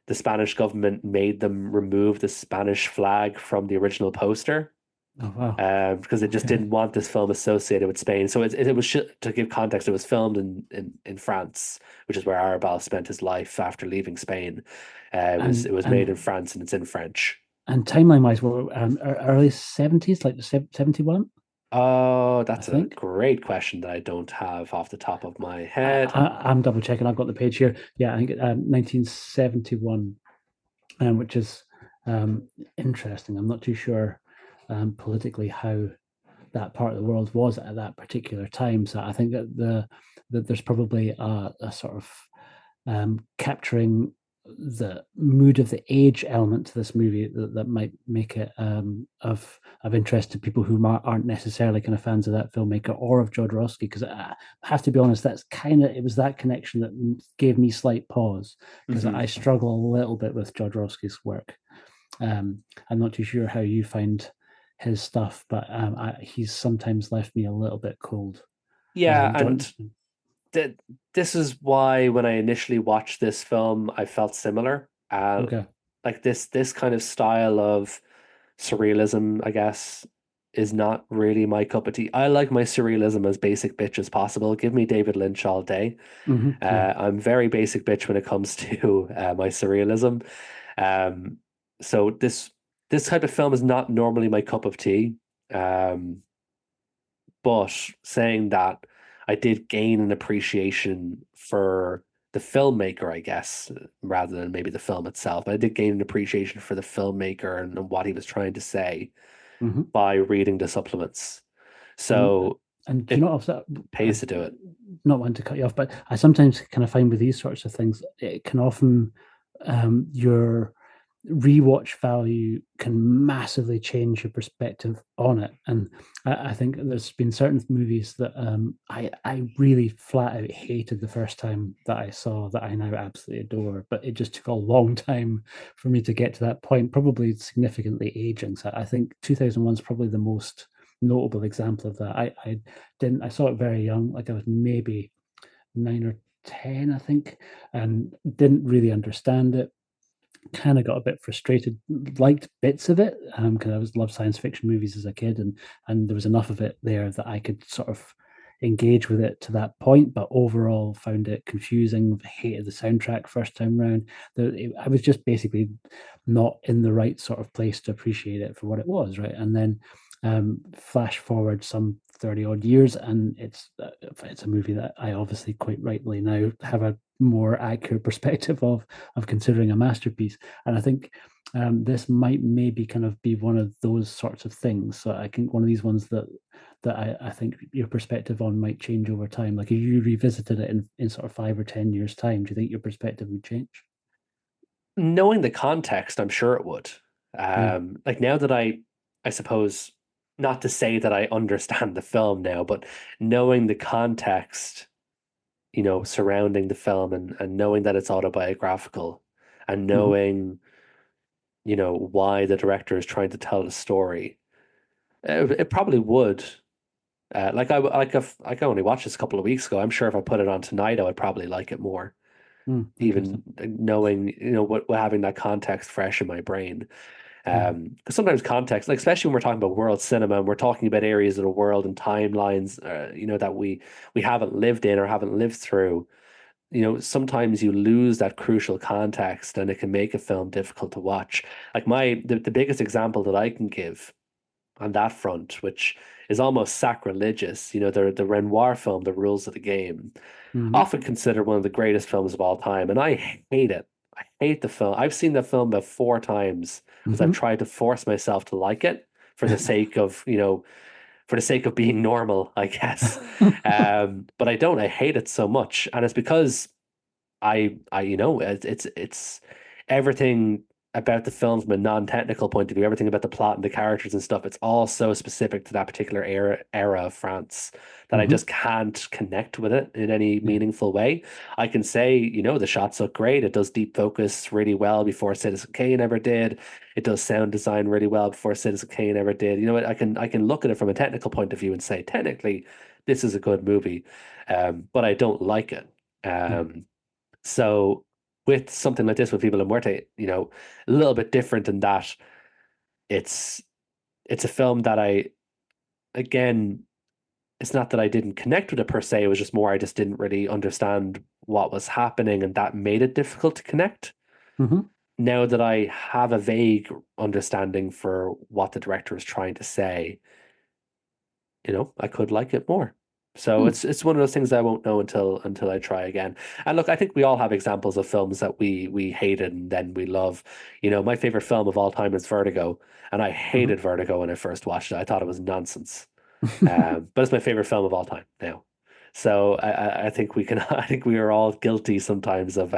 the Spanish government made them remove the Spanish flag from the original poster, Oh wow. because they just Okay. didn't want this film associated with Spain. So it was to give context, it was filmed in France, which is where Arabal spent his life after leaving Spain. It was made in And France and it's in French. timeline wise, we're early 70s, like 71, Oh, I that's a think. great question that I don't have off the top of my head. I'm double checking. I've got the page here. Yeah, I think 1971, which is interesting. I'm not too sure politically how that part of the world was at that particular time. So I think that there's probably a sort of capturing the mood of the age element to this movie that might make it of interest to people who aren't necessarily kind of fans of that filmmaker or of Jodorowsky. Because I have to be honest, it was that connection that gave me slight pause, because Hmm. I struggle a little bit with Jodorowsky's work. I'm not too sure how you find his stuff, but he's sometimes left me a little bit cold. Yeah, John, and th this is why when I initially watched this film, I felt similar. okay. Like this kind of style of surrealism, I guess, is not really my cup of tea. I like my surrealism as basic bitch as possible. Give me David Lynch all day. Yeah. I'm very basic bitch when it comes to my surrealism. Um, so this type of film is not normally my cup of tea. Um, but saying that, I did gain an appreciation for the filmmaker, I guess, rather than maybe the film itself. But I did gain an appreciation for the filmmaker and what he was trying to say Hmm. by reading the supplements. And So and do you it know what? I pays to do it. not want to cut you off, but I sometimes kind of find with these sorts of things, it can often your rewatch value can massively change your perspective on it. And I think there's been certain movies that I really flat out hated the first time that I saw, that I now absolutely adore. But it just took a long time for me to get to that point, probably significantly aging. So I think 2001 is probably the most notable example of that. I saw it very young, like I was maybe 9 or 10, I think, and didn't really understand it. Kind of got a bit frustrated. Liked bits of it because I was loved science fiction movies as a kid, and there was enough of it there that I could sort of engage with it to that point. But overall, found it confusing. Hated the soundtrack first time round. I was just basically not in the right sort of place to appreciate it for what it was, right? And then flash forward some 30 odd years, and it's a movie that I obviously quite rightly now have a more accurate perspective of considering a masterpiece. And I think this might maybe kind of be one of those sorts of things. So I think one of these ones that I think your perspective on might change over time. Like if you revisited it in sort of 5 or 10 years time, do you think your perspective would change? Knowing the context, I'm sure it would. Yeah. Like now that I suppose, not to say that I understand the film now, but knowing the context, surrounding the film and knowing that it's autobiographical and Hmm. knowing, why the director is trying to tell the story, it probably would. I only watched this a couple of weeks ago. I'm sure if I put it on tonight, I would probably like it more, even Interesting. knowing, what having that context fresh in my brain. Yeah. 'Cause sometimes context, like especially when we're talking about world cinema and we're talking about areas of the world and timelines, that we haven't lived in or haven't lived through. Sometimes you lose that crucial context and it can make a film difficult to watch. Like the biggest example that I can give on that front, which is almost sacrilegious, the Renoir film, The Rules of the Game, Hmm. often considered one of the greatest films of all time, and I hate it. I hate the film. I've seen the film about 4 times because I've Hmm. tried to force myself to like it for the sake of, for the sake of being normal, I guess. But I don't. I hate it so much, and it's because it's everything about the film from a non-technical point of view, everything about the plot and the characters and stuff. It's all so specific to that particular era of France that I Hmm. just can't connect with it in any Yeah. meaningful way. I can say, the shots look great. It does deep focus really well before Citizen Kane ever did. It does sound design really well before Citizen Kane ever did. I can look at it from a technical point of view and say, technically, this is a good movie, but I don't like it. Yeah. So with something like this, with Viva la Muerte, a little bit different in that it's it's a film that again, it's not that I didn't connect with it per se. It was just more I just didn't really understand what was happening, and that made it difficult to connect. Hmm. Now that I have a vague understanding for what the director is trying to say, I could like it more. So Hmm. it's one of those things I won't know until I try again. And look, I think we all have examples of films that we hated and then we love. My favorite film of all time is Vertigo, and I Hmm. hated Vertigo when I first watched it. I thought it was nonsense. But it's my favorite film of all time now. So I think we can I think we are all guilty sometimes of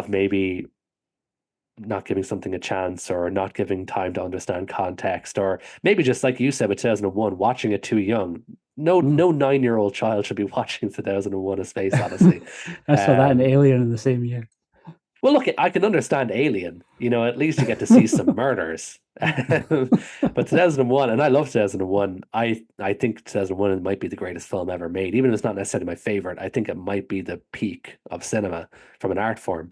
maybe not giving something a chance or not giving time to understand context, or maybe just like you said with 2001, watching it too young. No, Mm. no 9-year-old child should be watching 2001: A Space Odyssey. I saw that in Um, Alien in the same year. well, look, I can understand Alien. At least you get to see some murders. But 2001, and I love 2001. I think 2001 might be the greatest film ever made, even if it's not necessarily my favorite. I think it might be the peak of cinema from an art form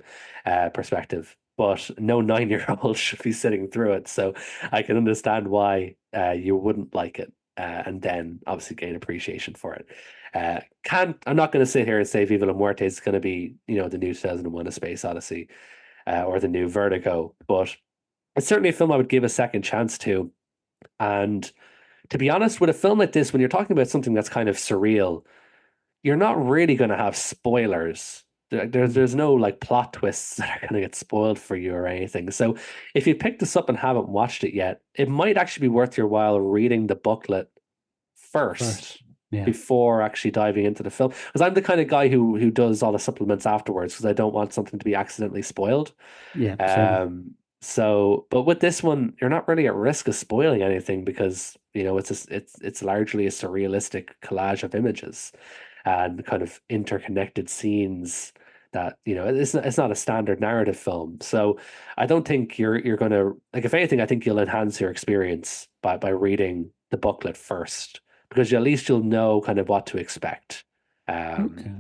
perspective. But no 9-year-old should be sitting through it, so I can understand why you wouldn't like it, and then obviously gain appreciation for it. I'm not going to sit here and say Viva la Muerte is going to be, the new 2001: A Space Odyssey, or the new Vertigo, but it's certainly a film I would give a second chance to. And to be honest, with a film like this, when you're talking about something that's kind of surreal, you're not really going to have spoilers. Mm. There's no like plot twists that are going to get spoiled for you or anything. So if you picked this up and haven't watched it yet, it might actually be worth your while reading the booklet first First. Yeah. before actually diving into the film. Because I'm the kind of guy who does all the supplements afterwards because I don't want something to be accidentally spoiled. Yeah. Same. But with this one, you're not really at risk of spoiling anything because it's largely a surrealistic collage of images and kind of interconnected scenes that it's not a standard narrative film. So I don't think you're gonna, like, if anything, I think you'll enhance your experience by reading the booklet first because at least you'll know kind of what to expect. Um, Okay.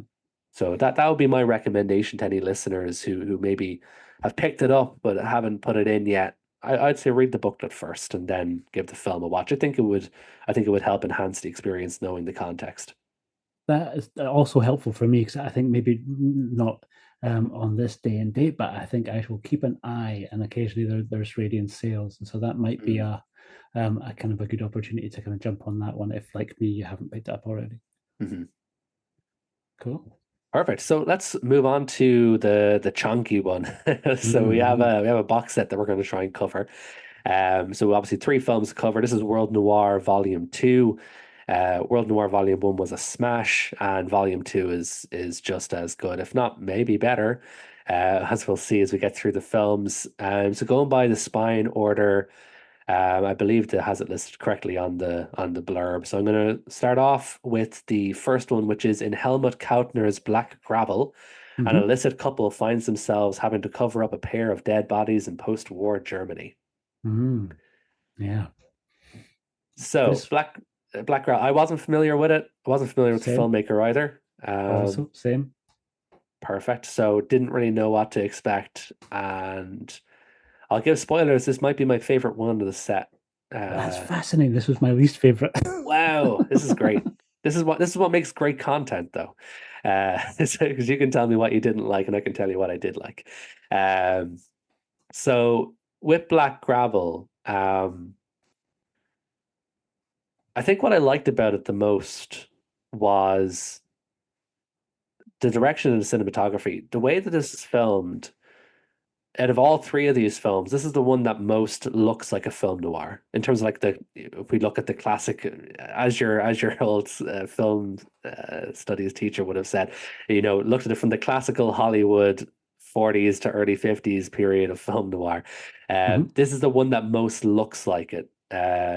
so that would be my recommendation to any listeners who maybe have picked it up but haven't put it in yet. I'd say read the booklet first and then give the film a watch. I think it would help enhance the experience knowing the context. That is also helpful for me because I think maybe not on this day and date, but I think I will keep an eye, and occasionally there's Radiance sales, and so that might be Mm. a kind of a good opportunity to kind of jump on that one if, like me, you haven't picked it up already. Mhm. Cool. Perfect. So let's move on to the chunky one. So we have Mm-hmm. a box set that we're going to try and cover. So obviously three films to cover. This is World Noir Volume 2. World Noir Volume 1 was a smash, and Volume 2 is just as good, if not maybe better, as we'll see as we get through the films. So going by the spine order, I believe that has it listed correctly on the blurb. So I'm going to start off with the first one, which is in Helmut Kautner's Black Gravel. An Mm-hmm. illicit couple finds themselves having to cover up a pair of dead bodies in post-war Germany. Mm. Yeah. So This Black Gravel. I wasn't familiar with it. I wasn't familiar with the same. filmmaker either. Also same. Perfect. So didn't really know what to expect, and I'll give spoilers. This might be my favorite one of the set. That's Uh, fascinating. This was my least favorite. Wow, this is great. This is what makes great content, though. Because you can tell me what you didn't like, and I can tell you what I did like. Um, so with Black Gravel, I think what I liked about it the most was the direction and the cinematography. The way that this is filmed out of all three of these films, this is the one that most looks like a film noir in terms of like if we look at the classic, as your old film studies teacher would have said, looked at it from the classical Hollywood 40s to early 50s period of film noir. Hmm. This is the one that most looks like it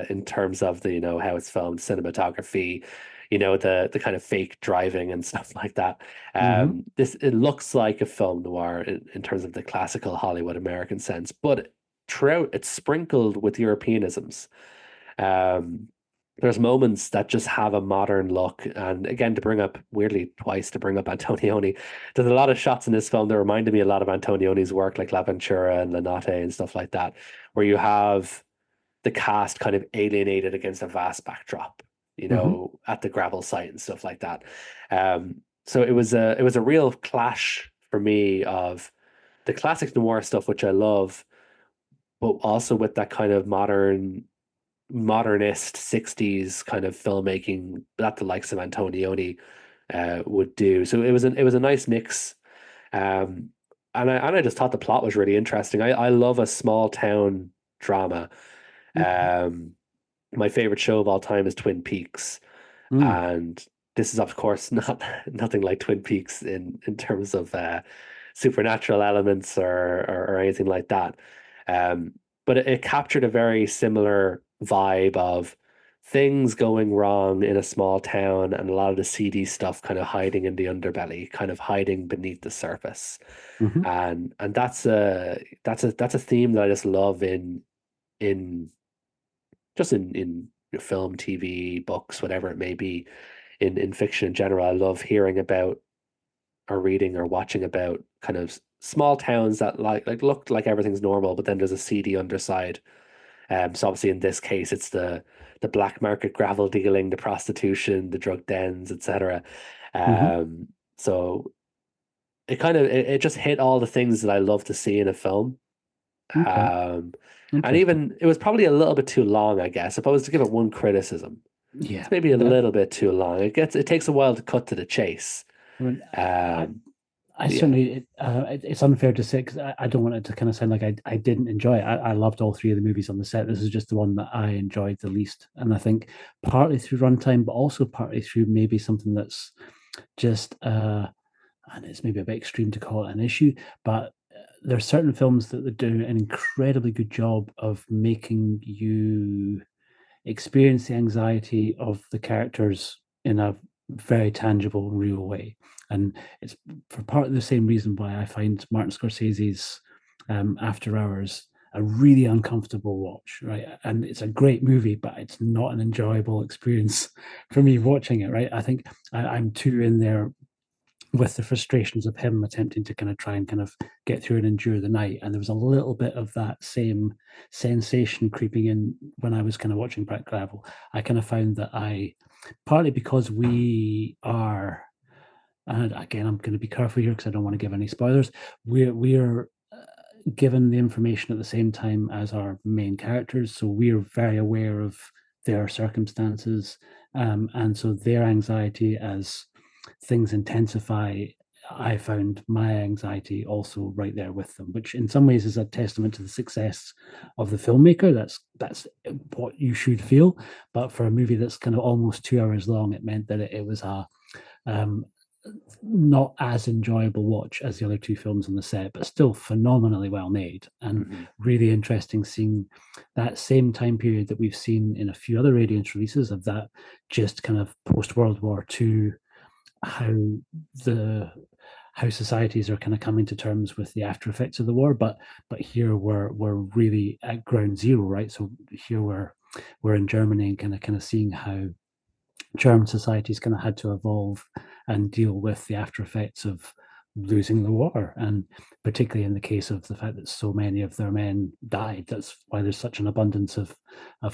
in terms of the how it's filmed, cinematography, the kind of fake driving and stuff like that. Hmm. It looks like a film noir in terms of the classical Hollywood American sense, but throughout it's sprinkled with Europeanisms. Um, there's moments that just have a modern look, and again, to bring up weirdly twice to bring up Antonioni, there's a lot of shots in this film that reminded me a lot of Antonioni's work, like La Ventura and La Notte and stuff like that, where you have the cast kind of alienated against a vast backdrop, Hmm. at the gravel site and stuff like that. So it was a real clash for me of the classic noir stuff, which I love, but also with that kind of modernist 60s kind of filmmaking that the likes of Antonioni would do. So it was a nice mix. Um, and I just thought the plot was really interesting. I love a small town drama. Okay. Um, my favorite show of all time is Twin Peaks, Mm. and this is of course not nothing like Twin Peaks in terms of supernatural elements or anything like that. Um, but it captured a very similar vibe of things going wrong in a small town and a lot of the seedy stuff kind of hiding in the underbelly, kind of hiding beneath the surface. Hmm. And that's a theme that I just love in just in film, TV, books, whatever it may be, in fiction in general. I love hearing about or reading or watching about kind of small towns that like look like everything's normal, but then there's a seedy underside. So obviously in this case, it's the black market gravel dealing, the prostitution, the drug dens, etc. Hmm. So it just hit all the things that I love to see in a film. Okay. Um, and Interesting. even it was probably a little bit too long, I guess. If I was to give it one criticism, Yeah. it's maybe a That. little bit too long. It takes a while to cut to the chase. I mean, I, Um, I yeah. certainly, it's unfair to say because I don't want it to kind of sound like I didn't enjoy it. I loved all three of the movies on the set. This is just the one that I enjoyed the least. And I think partly through runtime, but also partly through maybe something that's just, and it's maybe a bit extreme to call it an issue, but there are certain films that do an incredibly good job of making you experience the anxiety of the characters in a very tangible, real way. And it's for part of the same reason why I find Martin Scorsese's After Hours a really uncomfortable watch, right? And it's a great movie, but it's not an enjoyable experience for me watching it, right? I think I'm too in there with the frustrations of him attempting to kind of try and kind of get through and endure the night. And there was a little bit of that same sensation creeping in when I was kind of watching Brett Gravel. I kind of found that partly because we are, and again, I'm going to be careful here because I don't want to give any spoilers. We're given the information at the same time as our main characters, so we're very aware of their circumstances, and so their anxiety as things intensify. I found my anxiety also right there with them, which in some ways is a testament to the success of the filmmaker. That's what you should feel. But for a movie that's kind of almost 2 hours long, it meant that it was a um, not as enjoyable watch as the other two films on the set, but still phenomenally well made and Mhm. really interesting seeing that same time period that we've seen in a few other Radiance releases of that just kind of post World War II, how the how societies are kind of coming to terms with the after effects of the war, but here we're really at ground zero, right? So here we're in Germany and kind of seeing how German societies kind of had to evolve and deal with the after effects of losing the war, and particularly in the case of the fact that so many of their men died. That's why there's such an abundance of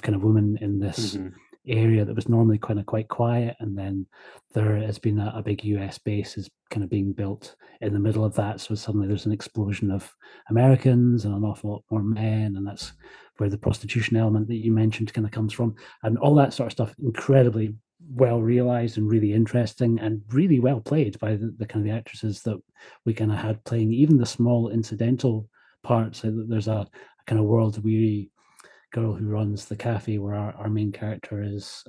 kind of women in this Mhm. area that was normally kind of quite quiet, and then there has been a big US base is kind of being built in the middle of that, so suddenly there's an explosion of Americans and an awful lot more men, and that's where the prostitution element that you mentioned kind of comes from, and all that sort of stuff incredibly well realized and really interesting and really well played by the kind of the actresses that we kind of had playing even the small incidental parts. There's a kind of world weary girl who runs the cafe where our main character is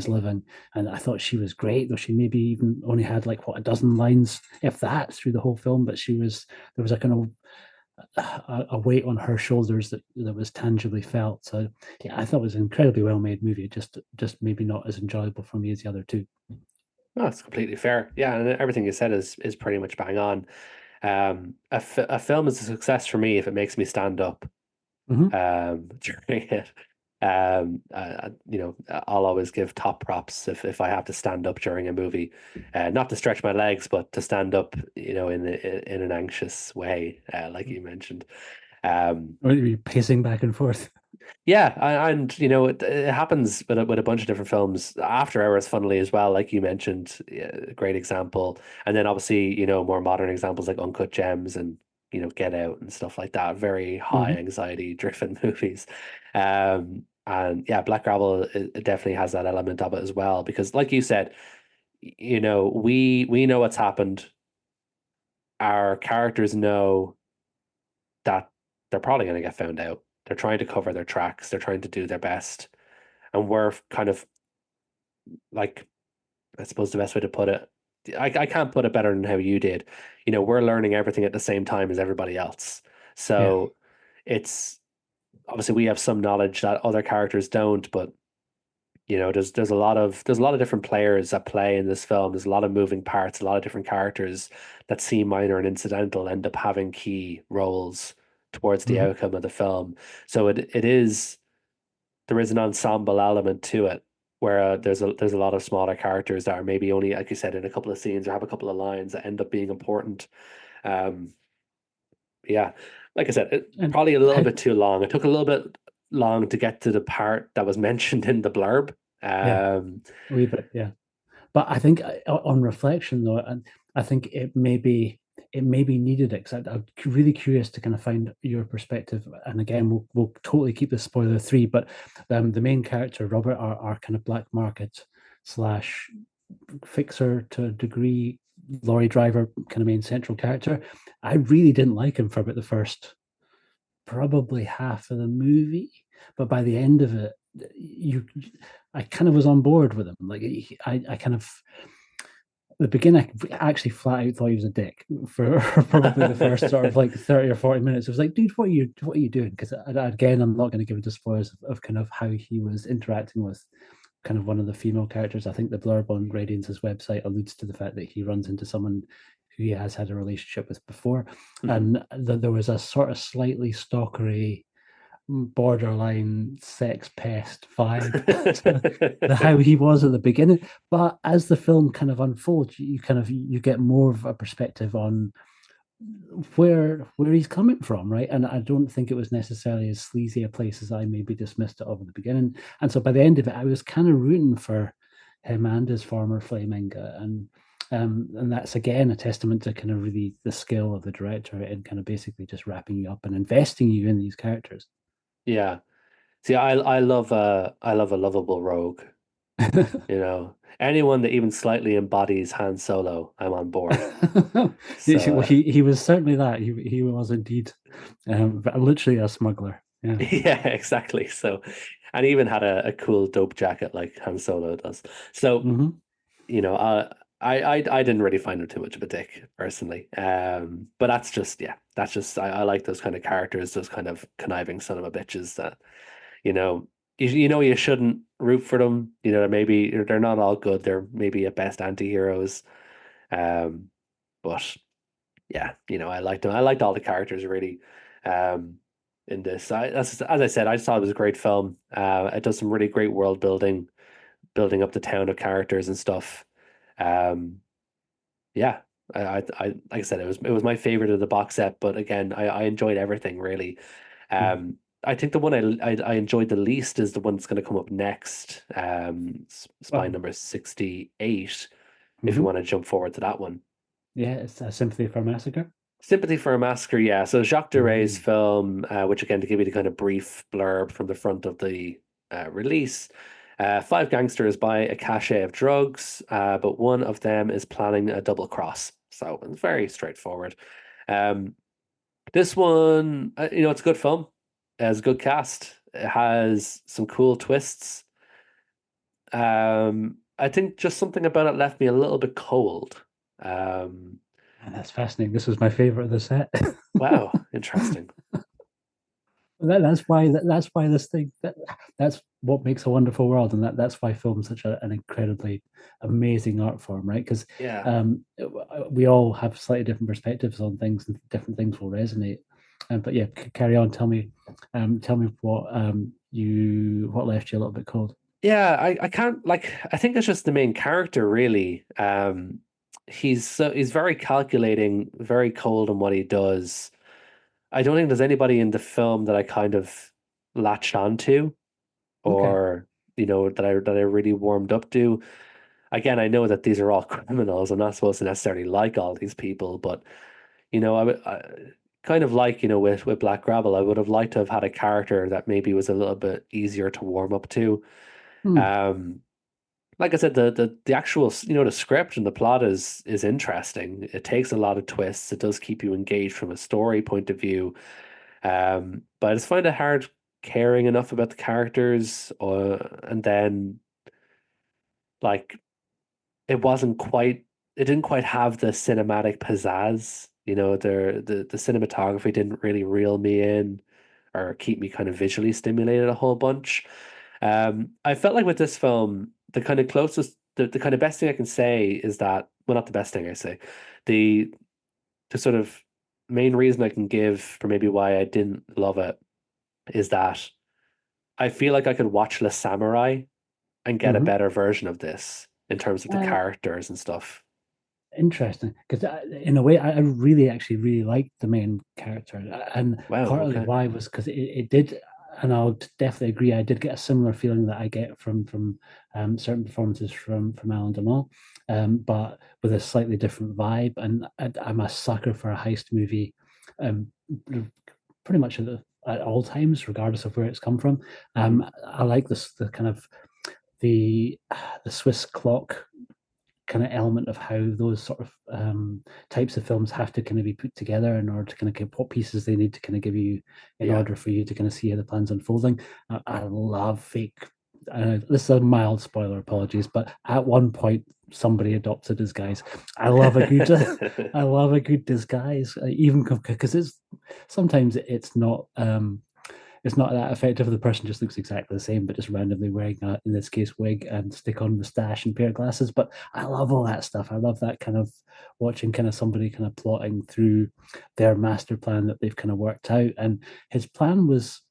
living, and I thought she was great, though she maybe even only had like what, a dozen lines, if that, through the whole film. But there was a kind of a weight on her shoulders that was tangibly felt. So yeah, I thought it was an incredibly well made movie. Just maybe not as enjoyable for me as the other two. No, that's completely fair. Yeah, and everything you said is pretty much bang on. A film is a success for me if it makes me stand up during it. I'll always give top props if I have to stand up during a movie, not to stretch my legs, but to stand up, in an anxious way, like you mentioned. Or you're pacing back and forth. Yeah, and it happens with a bunch of different films. After Hours, funnily as well, like you mentioned, yeah, great example. And then obviously, more modern examples like Uncut Gems and Get Out and stuff like that. Very high anxiety driven movies. And yeah, Black Gravel, it definitely has that element of it as well, because like you said, we know what's happened. Our characters know that they're probably going to get found out. They're trying to cover their tracks. They're trying to do their best. And we're kind of like, I suppose the best way to put it, I can't put it better than how you did. We're learning everything at the same time as everybody else. Yeah. So it's obviously we have some knowledge that other characters don't, but there's a lot of different players that play in this film. There's a lot of moving parts, a lot of different characters that seem minor and incidental end up having key roles towards the outcome of the film. So there is an ensemble element to it where there's a lot of smaller characters that are maybe only, like you said, in a couple of scenes or have a couple of lines that end up being important. Um, yeah, like I said, And probably a little bit too long. It took a little bit long to get to the part that was mentioned in the blurb. yeah, Um, a wee bit, yeah. But I think on reflection, though, and I think it maybe needed it, because I'm really curious to kind of find your perspective. And again, we'll totally keep this spoiler free. But the main character, Robert, our kind of black market slash fixer to a degree, lorry driver, kind of main central character. I really didn't like him for about the first probably half of the movie, but by the end of it, I kind of was on board with him. Like I kind of, at the beginning, I actually flat out thought he was a dick for probably the first sort of like 30 or 40 minutes. It was like, dude, what are you doing? Because again, I'm not going to give the spoilers of kind of how he was interacting with kind of one of the female characters. I think the blurb on Radiance's website alludes to the fact that he runs into someone who he has had a relationship with before, and that there was a sort of slightly stalkery, borderline sex pest vibe to how he was at the beginning. But as the film kind of unfolds, you get more of a perspective on where he's coming from, right? And I don't think it was necessarily as sleazy a place as I maybe dismissed it of in the beginning. And so by the end of it, I was kind of rooting for him and his former Flaminga, and that's again a testament to kind of really the skill of the director in kind of basically just wrapping you up and investing you in these characters. Yeah. See, I love a lovable rogue. Anyone that even slightly embodies Han Solo, I'm on board. So He was certainly that. He was indeed, literally a smuggler. Yeah. yeah, exactly. So, and even had a cool dope jacket like Han Solo does. So, I didn't really find him too much of a dick personally. But I like those kind of characters, those kind of conniving son of a bitches that you know you shouldn't root for them. Maybe they're not all good. They're maybe at best anti-heroes. Um, but yeah, I liked them. I liked all the characters really. Um, in this, as I said, I just thought it was a great film. It does some really great world building, building up the town of characters and stuff. Um, yeah, like I said, it was my favorite of the box set. But again, I enjoyed everything really. I think the one I enjoyed the least is the one that's going to come up next. Spy Well, number 68. If you want to jump forward to that one. yeah, it's a Sympathy for a Massacre. Sympathy for a Massacre, yeah. So Jacques Dere's Mm. film, which again, to give you the kind of brief blurb from the front of the release, five gangsters buy a cache of drugs, but one of them is planning a double cross. So it's very straightforward. Um, This one, it's a good film. It has a good cast. It has some cool twists. I think just something about it left me a little bit cold. Um, And that's fascinating. This was my favorite of the set. wow, interesting. That's why this thing that's what makes a wonderful world, and that's why film's such an incredibly amazing art form, right? Because Yeah. we all have slightly different perspectives on things, and different things will resonate. But yeah, carry on. Tell me what left you a little bit cold. Yeah, I can't like I think it's just the main character really. He's very calculating, very cold in what he does. I don't think there's anybody in the film that I kind of latched onto Okay. or that I really warmed up to. Again, I know that these are all criminals. I'm not supposed to necessarily like all these people, but kind of like with Black Gravel, I would have liked to have had a character that maybe was a little bit easier to warm up to. Hmm. Um, like I said, the actual the script and the plot is interesting. It takes a lot of twists. It does keep you engaged from a story point of view. But I just find it hard caring enough about the characters, and then like it didn't quite have the cinematic pizzazz. The cinematography didn't really reel me in or keep me kind of visually stimulated a whole bunch. I felt like with this film, the kind of best thing I can say is that, well, not the best thing I say, the the sort of main reason I can give for maybe why I didn't love it is that I feel like I could watch Le Samurai and get a Hmm. better version of this in terms of the characters and stuff. Interesting, because in a way, I really actually really liked the main character, and Wow, partly okay. why was because it did, and I'll definitely agree. I did get a similar feeling that I get from certain performances from Alan Damal, but with a slightly different vibe. And I'm a sucker for a heist movie, um, pretty much at all times, regardless of where it's come from. Hmm. I like the kind of the the Swiss clock kind of element of how those sort of types of films have to kind of be put together in order to kind of get what pieces they need to kind of give you in Yeah. order for you to kind of see how the plan's unfolding. I love fake. This is a mild spoiler, apologies, but at one point somebody adopts a disguise. I love a good, I love a good disguise, even because it's sometimes it's not that effective. The person just looks exactly the same, but just randomly wearing a, in this case, wig and stick on mustache and pair of glasses. But I love all that stuff. I love that kind of watching kind of somebody kind of plotting through their master plan that they've kind of worked out. And his plan was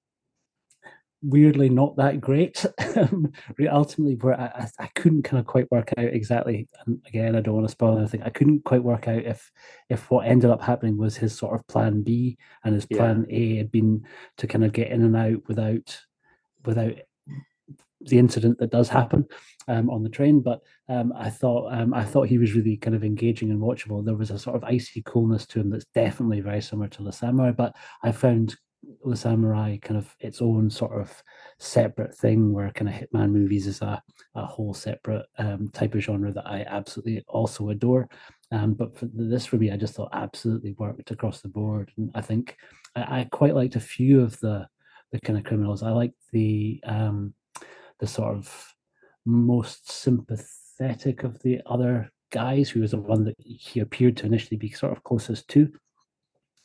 weirdly not that great. Ultimately, where I couldn't kind of quite work out exactly. And again, I don't want to spoil anything. I couldn't quite work out if what ended up happening was his sort of plan B and his Yeah. plan A had been to kind of get in and out without the incident that does happen on the train. But I thought he was really kind of engaging and watchable. There was a sort of icy coolness to him that's definitely very similar to the Samurai. But I found the Samurai kind of its own sort of separate thing, where kind of Hitman movies is a whole separate type of genre that I absolutely also adore. But for this, for me, I just thought absolutely worked across the board, and I think I quite liked a few of the kind of criminals. I like the sort of most sympathetic of the other guys, who was the one that he appeared to initially be sort of closest to.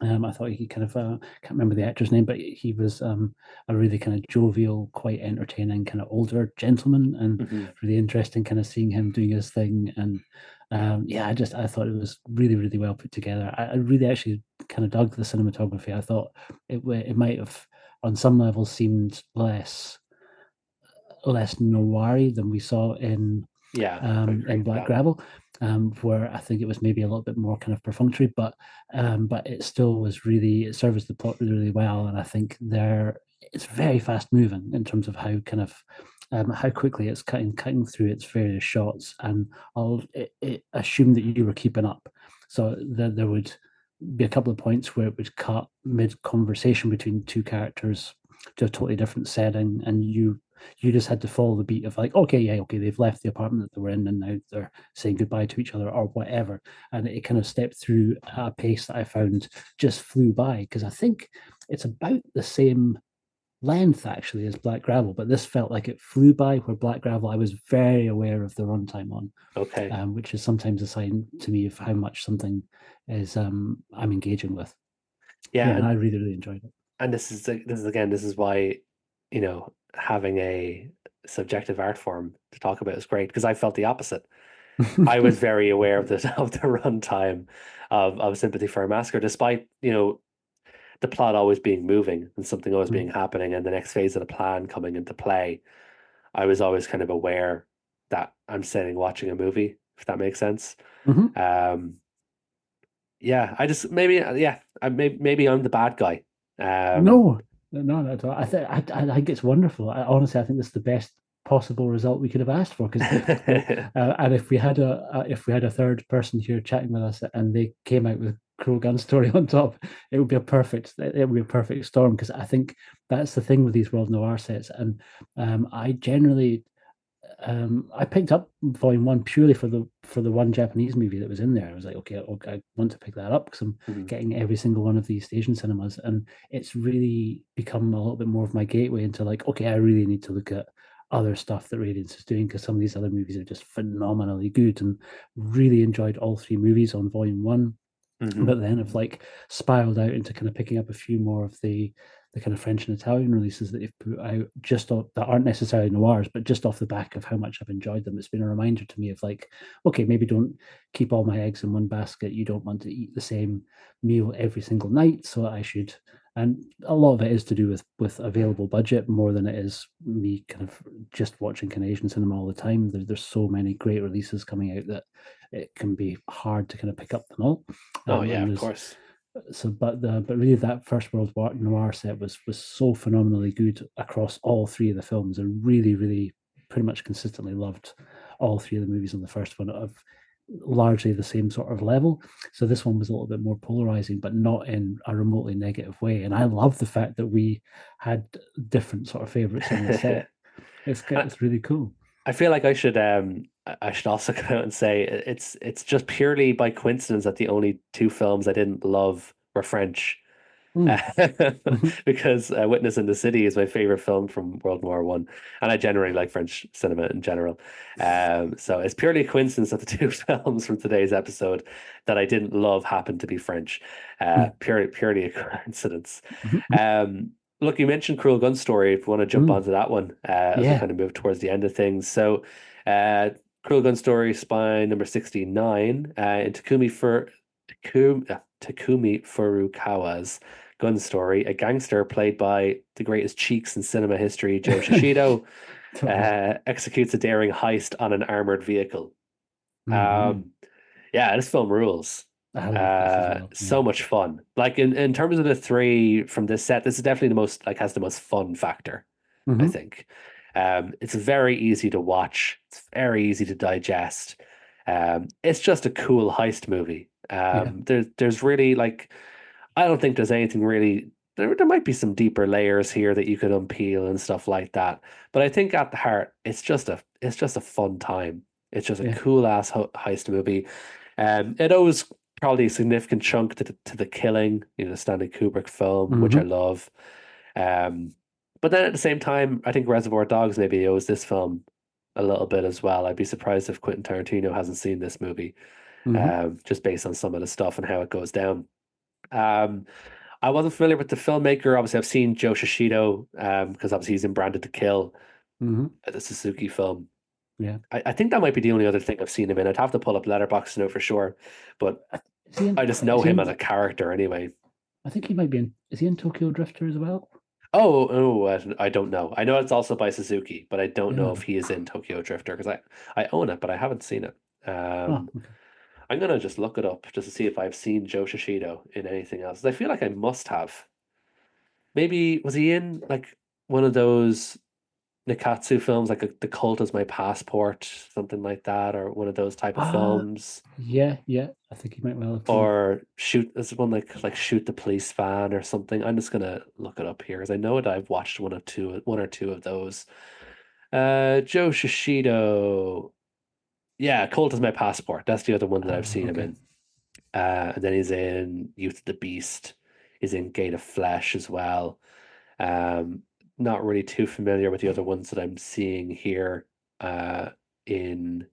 I thought he kind of can't remember the actor's name, but he was a really kind of jovial, quite entertaining kind of older gentleman, and Hmm. really interesting kind of seeing him doing his thing. And yeah, I thought it was really really well put together. I really actually kind of dug the cinematography. I thought it might have on some levels seemed less noir than we saw Yeah, I agree in with Black that. Gravel, where I think it was maybe a little bit more kind of perfunctory, but it still was really it serves the plot really, really well, and I think it's very fast moving in terms of how quickly it's cutting through its various shots, and it assumed that you were keeping up, so there would be a couple of points where it would cut mid conversation between two characters to a totally different setting, and You just had to follow the beat of like, okay, yeah, okay, they've left the apartment that they were in and now they're saying goodbye to each other or whatever. And it kind of stepped through at a pace that I found just flew by, because I think it's about the same length actually as Black Gravel, but this felt like it flew by, where Black Gravel I was very aware of the runtime on, Okay. which is sometimes a sign to me of how much something is I'm engaging with. Yeah, Yeah, and I really, really enjoyed it. and this is why, having a subjective art form to talk about is great, because I felt the opposite. I was very aware of the of the runtime of Sympathy for a Massacre, despite, the plot always being moving and something always being happening and the next phase of the plan coming into play. I was always kind of aware that I'm sitting watching a movie, if that makes sense. Mhm. Um, yeah, I just maybe I'm the bad guy. No, no, not at all. I think it's wonderful. Honestly, I think this is the best possible result we could have asked for. Because, and if we had a third person here chatting with us and they came out with Cruel Gun Story on top, it would be a perfect storm. Because I think that's the thing with these world noir sets, and I generally I picked up Volume One purely for the one Japanese movie that was in there. I was like, okay, I want to pick that up because I'm Mhm. getting every single one of these station cinemas, and it's really become a little bit more of my gateway into like, okay, I really need to look at other stuff that Radiance is doing, because some of these other movies are just phenomenally good, and really enjoyed all three movies on Volume One. Mhm. But then I've like spiraled out into kind of picking up a few more of the kind of French and Italian releases that they've put out, that aren't necessarily noirs, but just off the back of how much I've enjoyed them. It's been a reminder to me of like, okay, maybe don't keep all my eggs in one basket. You don't want to eat the same meal every single night, so I should. And a lot of it is to do with available budget more than it is me kind of just watching Canadian cinema all the time. There's so many great releases coming out that it can be hard to kind of pick up them all. Oh yeah, And of there's course. but really that first World War Noir set was so phenomenally good across all three of the films. I really, really pretty much consistently loved all three of the movies on the first one of largely the same sort of level. So this one was a little bit more polarizing, but not in a remotely negative way. And I love the fact that we had different sort of favorites on the set. I, It's really cool. I feel like I should also come out and say it's just purely by coincidence that the only two films I didn't love were French. Mm. Mhm. Because Witness in the City is my favorite film from World War I, and I generally like French cinema in general. So it's purely a coincidence that the two films from today's episode that I didn't love happened to be French. Mm. Purely a coincidence. Mhm. Um, Look, you mentioned Cruel Gun Story. If you want to jump Mm. onto that one, as we Yeah. kind of move towards the end of things. So, Cruel Gun Story, Spine number 69, in Takumi Furukawa's Gun Story, a gangster played by the greatest cheeks in cinema history, Joe Shishido, Totally. executes a daring heist on an armored vehicle. Hmm. Um, yeah, this film rules. I love this as well. Yeah. So much fun. Like in terms of the three from this set, this is definitely the most like has the most fun factor, I Hmm. think. It's very easy to watch. It's very easy to digest. It's just a cool heist movie. Yeah. There's really like I don't think there's anything really. There might be some deeper layers here that you could unpeel and stuff like that. But I think at the heart, it's just a fun time. It's just a Yeah. cool ass heist movie. It owes probably a significant chunk to the Killing, the Stanley Kubrick film, which I Hmm. love. Um, but then at the same time, I think Reservoir Dogs maybe owes this film a little bit as well. I'd be surprised if Quentin Tarantino hasn't seen this movie, Hmm. just based on some of the stuff and how it goes down. Um, I wasn't familiar with the filmmaker. Obviously, I've seen Joe Shishido, because obviously he's in Branded to Kill, Hmm. the Suzuki film. Yeah. I think that might be the only other thing I've seen him in. I'd have to pull up Letterboxd to know for sure, but Is he in? I just know Is he him in? as a character anyway. I think he might be in. Is he in Tokyo Drifter as well? I don't know. I know it's also by Suzuki, but I don't know Yeah. if he is in Tokyo Drifter because I own it, but I haven't seen it. Oh, Um, okay. I'm gonna just look it up just to see if I've seen Joe Shishido in anything else. I feel like I must have. Maybe was he in like one of those Nikatsu films, like The Cult is My Passport, something like that, or one of those type of Ah, films, yeah, yeah. I think he might well have been. or Shoot. This one like Shoot the Police Van or something. I'm just gonna look it up here because I know that I've watched one or two of those. Joe Shishido. Yeah, Cold as My Passport. That's the other one that I've seen him Okay. in. And then he's in Youth of the Beast. He's in Gate of Flesh as well. Um, Not really too familiar with the other ones that I'm seeing here in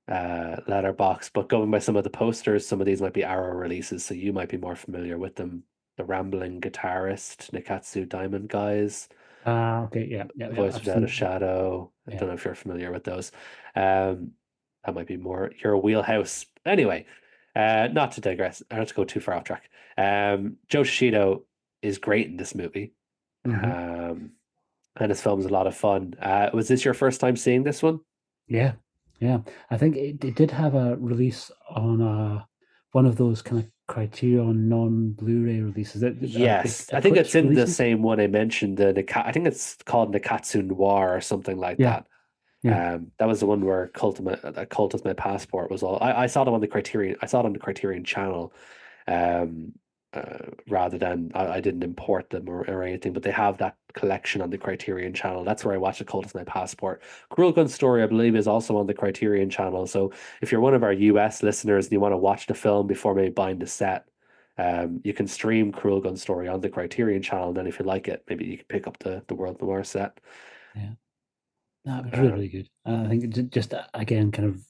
Letterbox, but going by some of the posters, some of these might be Arrow releases, so you might be more familiar with them. The Rambling Guitarist, Nikatsu Diamond Guys, Okay. Yeah. Yeah. Yeah. Voice I've Without a seen. Shadow. I Yeah. don't know if you're familiar with those. Um, that might be more your wheelhouse. Anyway, not to digress, not to go too far off track. Joe Shishido is great in this movie. Hmm. Um, and his film is a lot of fun. Was this your first time seeing this one? Yeah. Yeah. I think it did have a release on one of those kind of Criterion non-Blu-ray releases. Big Yes, I think it's Eclipse in the releases. same one I mentioned. I think it's called Nikatsu Noir or something like Yeah. that. Yeah. That was the one where Cult of My Passport was all. I saw them on the Criterion. I saw it on the Criterion channel, um, rather than I didn't import them or anything. But they have that collection on the Criterion channel. That's where I watched the Cult of My Passport. Cruel Gun Story, I believe, is also on the Criterion channel. So if you're one of our US listeners and you want to watch the film before maybe buying the set, you can stream Cruel Gun Story on the Criterion channel. And then if you like it, maybe you can pick up the World Noir set. Yeah. No, it was really, really Um, good. I think just again, kind of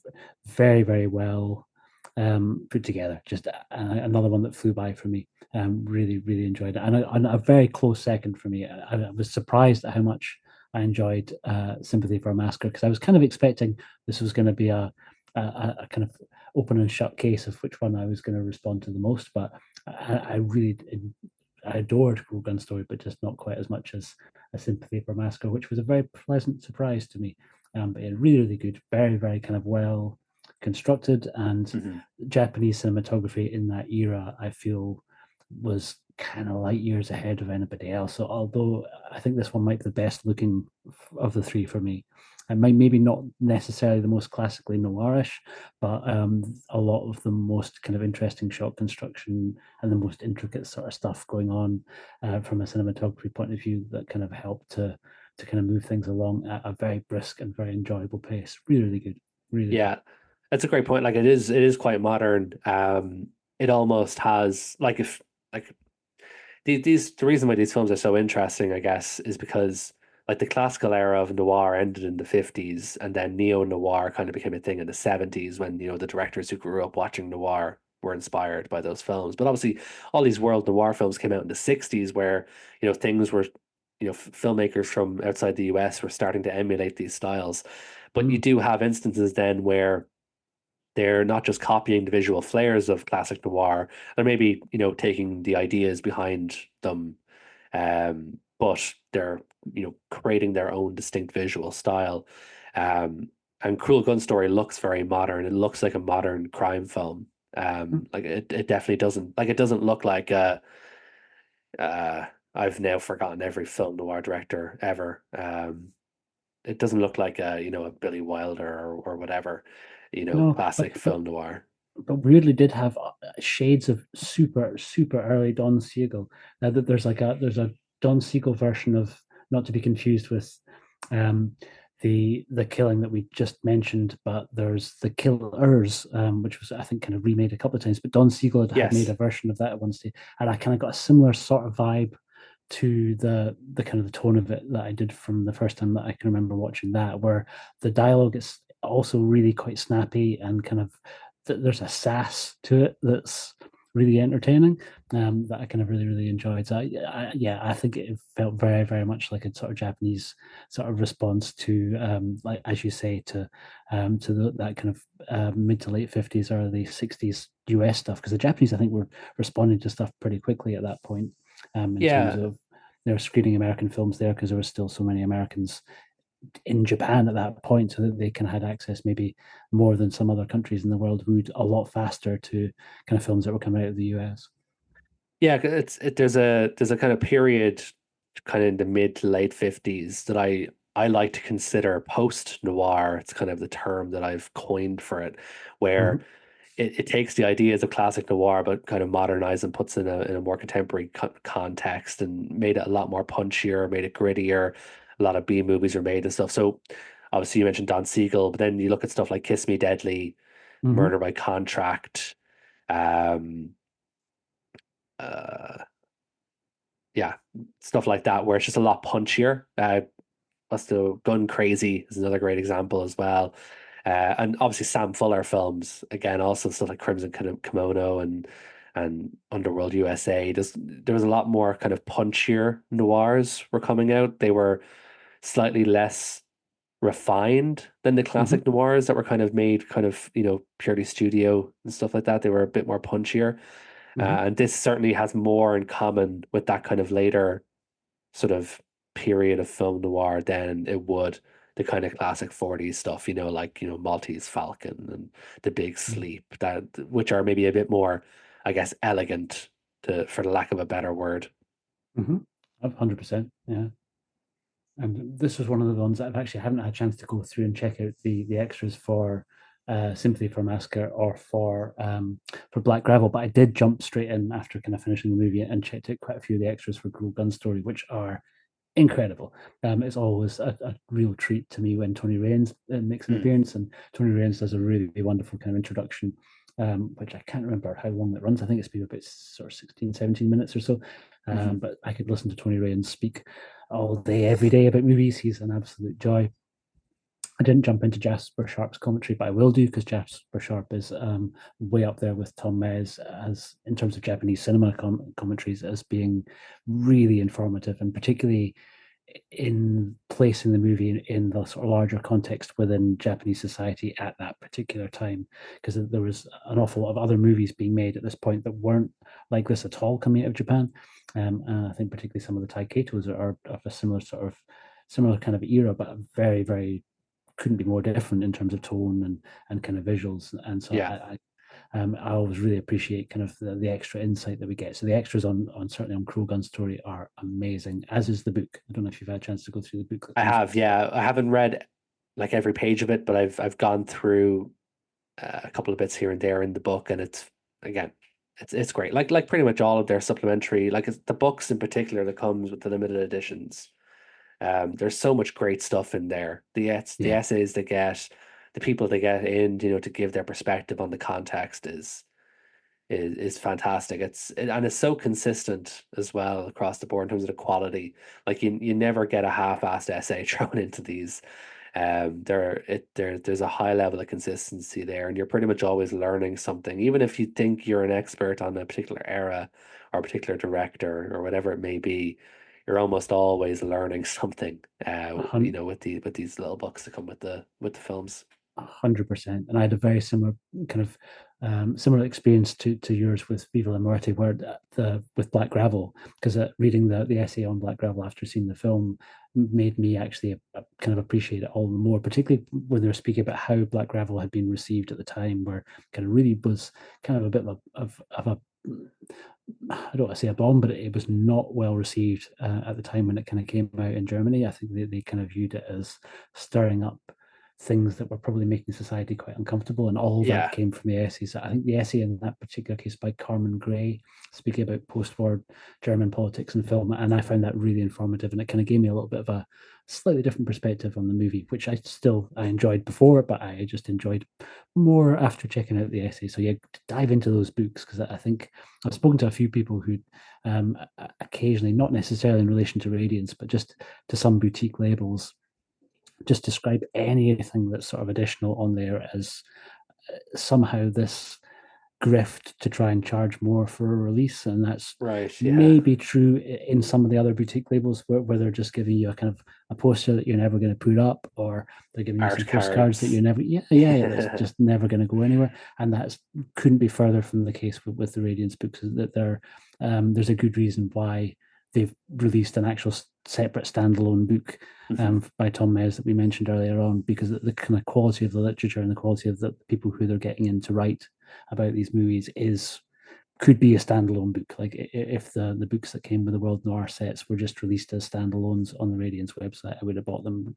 very, very well put together. Just another one that flew by for me. Really, really enjoyed it, and a very close second for me. I was surprised at how much I enjoyed Sympathy for a Massacre, because I was kind of expecting this was going to be a kind of open and shut case of which one I was going to respond to the most. But I really I adored Cool Gun Story, but just not quite as much as a Sympathy for Massacre, which was a very pleasant surprise to me. But yeah, really, really good, very, very kind of well constructed, and mhm. Japanese cinematography in that era, I feel, was kind of light years ahead of anybody else. So although I think this one might be the best looking of the three for me, and might maybe not necessarily the most classically noirish, but a lot of the most kind of interesting shot construction and the most intricate sort of stuff going on from a cinematography point of view that kind of helped to kind of move things along at a very brisk and very enjoyable pace. Really, really good. Really good. Yeah, that's a great point. Like it is quite modern. It almost has like if like the reason why these films are so interesting, I guess, is because like the classical era of noir ended in the 50s, and then neo noir kind of became a thing in the 70s when the directors who grew up watching noir were inspired by those films. But obviously, all these world noir films came out in the 60s, where things were, filmmakers from outside the US were starting to emulate these styles. But you Mm, do have instances then where they're not just copying the visual flares of classic noir. They're maybe, taking the ideas behind them, but they're, creating their own distinct visual style. And Cruel Gun Story looks very modern. It looks like a modern crime film. mm. Like it definitely doesn't like it doesn't look like uh I've now forgotten every film noir director ever. It doesn't look like a Billy Wilder or whatever, No, classic film noir. but weirdly did have shades of super super early Don Siegel. Now that there's a Don Siegel version of, not to be confused with um, the killing that we just mentioned, but there's the Killers, which was I think kind of remade a couple of times. But Don Siegel had made Yes. a version of that at one stage, and I kind of got a similar sort of vibe to the kind of the tone of it that I did from the first time that I can remember watching that, where the dialogue is also really quite snappy and kind of there's a sass to it that's really entertaining, that I kind of really really enjoyed. So yeah, I think it felt very very much like a sort of Japanese sort of response to like as you say to that kind of mid to late 50s early 60s US stuff, because the Japanese I think were responding to stuff pretty quickly at that point, in terms Yeah. of they were screening American films there because there were still so many Americans in Japan at that point, so that they kind of had access maybe more than some other countries in the world would, a lot faster to kind of films that were coming out of the US. Yeah, there's a kind of period kind of in the mid to late 50s that I like to consider post noir. It's kind of the term that I've coined for it, where Mhm. it takes the ideas of classic noir but kind of modernized and puts in a more contemporary context and made it a lot more punchier, made it grittier, a lot of B movies are made and stuff. So obviously you mentioned Don Siegel, but then you look at stuff like Kiss Me Deadly, Hmm. Murder by Contract, um, uh, yeah, stuff like that, where it's just a lot punchier. What's the Gun Crazy is another great example as well. And obviously Sam Fuller films again, also stuff like Crimson Kimono and Underworld USA. There was a lot more kind of punchier noirs were coming out. They were slightly less refined than the Hmm. classic noirs that were kind of made kind of, purely studio and stuff like that. They were a bit more punchier. Hmm. And this certainly has more in common with that kind of later sort of period of film noir than it would the kind of classic 40s stuff, like, Maltese Falcon and The Big Sleep, that which are maybe a bit more, I guess, elegant for the lack of a better word. Hmm. 100%. Yeah. And this was one of the ones that I've actually haven't had a chance to go through and check out the extras for Sympathy for Massacre or for Black Gravel, but I did jump straight in after kind of finishing the movie and checked out quite a few of the extras for Cruel Gun Story, which are incredible. It's always a real treat to me when Tony Raines makes an Mm. appearance, and Tony Raines does a really wonderful kind of introduction, which I can't remember how long it runs. I think it's been about sort of 16, 17 minutes or so. Mhm. But I could listen to Tony Raines speak all day, every day about movies. He's an absolute joy. I didn't jump into Jasper Sharp's commentary, but I will do because Jasper Sharp is way up there with Tom Mes as in terms of Japanese cinema commentaries as being really informative, and particularly in placing the movie in the sort of larger context within Japanese society at that particular time, because there was an awful lot of other movies being made at this point that weren't like this at all coming out of Japan. And I think particularly some of the Taikeitos are of a similar kind of era, but very couldn't be more different in terms of tone and kind of visuals. And so Yeah. I always really appreciate kind of the extra insight that we get. So the extras on certainly on Cruel Gun Story are amazing, as is the book. I don't know if you've had a chance to go through the book that I comes have, with it. yeah. I haven't read like every page of it, but I've gone through a couple of bits here and there in the book, and it's again, it's great. Like pretty much all of their supplementary, like it's the books in particular that comes with the limited editions. There's so much great stuff in there. The Yeah, essays they get, the people they get in, to give their perspective on the context is fantastic. And it's so consistent as well across the board in terms of the quality. Like you never get a half-assed essay thrown into these. There's a high level of consistency there, and you're pretty much always learning something, even if you think you're an expert on a particular era or a particular director or whatever it may be. You're almost always learning something, a hun- with these little books that come with the films. 100%. And I had a very similar kind of similar experience to yours with Viva la Muerte, where with Black Gravel, because reading the essay on Black Gravel after seeing the film made me actually kind of appreciate it all the more, particularly when they were speaking about how Black Gravel had been received at the time, where kind of really was kind of a bit of a I don't want to say a bomb, but it was not well received at the time when it kind of came out in Germany. I think they kind of viewed it as stirring up things that were probably making society quite uncomfortable, and all that Yeah, came from the essays. I think the essay in that particular case by Carmen Gray, speaking about post-war German politics and film, and I found that really informative, and it kind of gave me a little bit of a slightly different perspective on the movie, which I enjoyed before, but I just enjoyed more after checking out the essay. So yeah, dive into those books, because I think I've spoken to a few people who occasionally, not necessarily in relation to Radiance, but just to some boutique labels, just describe anything that's sort of additional on there as somehow this grift to try and charge more for a release. And that's right. Yeah, maybe true in some of the other boutique labels where they're just giving you a kind of a poster that you're never going to put up, or they're giving you some art postcards that cards. you're never, that's just never going to go anywhere. And that's couldn't be further from the case with the Radiance books, is that there's a good reason why they've released an actual separate standalone book Mhm. by Tom Mes that we mentioned earlier on, because the kind of quality of the literature and the quality of the people who they're getting in to write about these movies could be a standalone book. Like if the books that came with the World Noir sets were just released as standalones on the Radiance website, I would have bought them,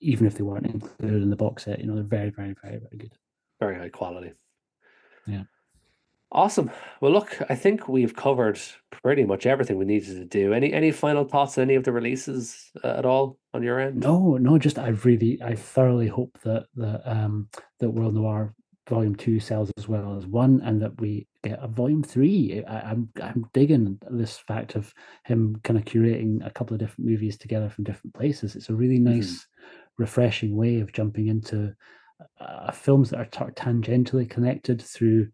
even if they weren't included in the box set. They're very, very, very, very good. Very high quality. Yeah. Awesome. Well, look, I think we've covered pretty much everything we needed to do. Any final thoughts on any of the releases at all on your end? No, just I thoroughly hope that World Noir Volume 2 sells as well as 1, and that we get a Volume 3. I'm digging this fact of him kind of curating a couple of different movies together from different places. It's a really nice, refreshing way of jumping into films that are tangentially connected through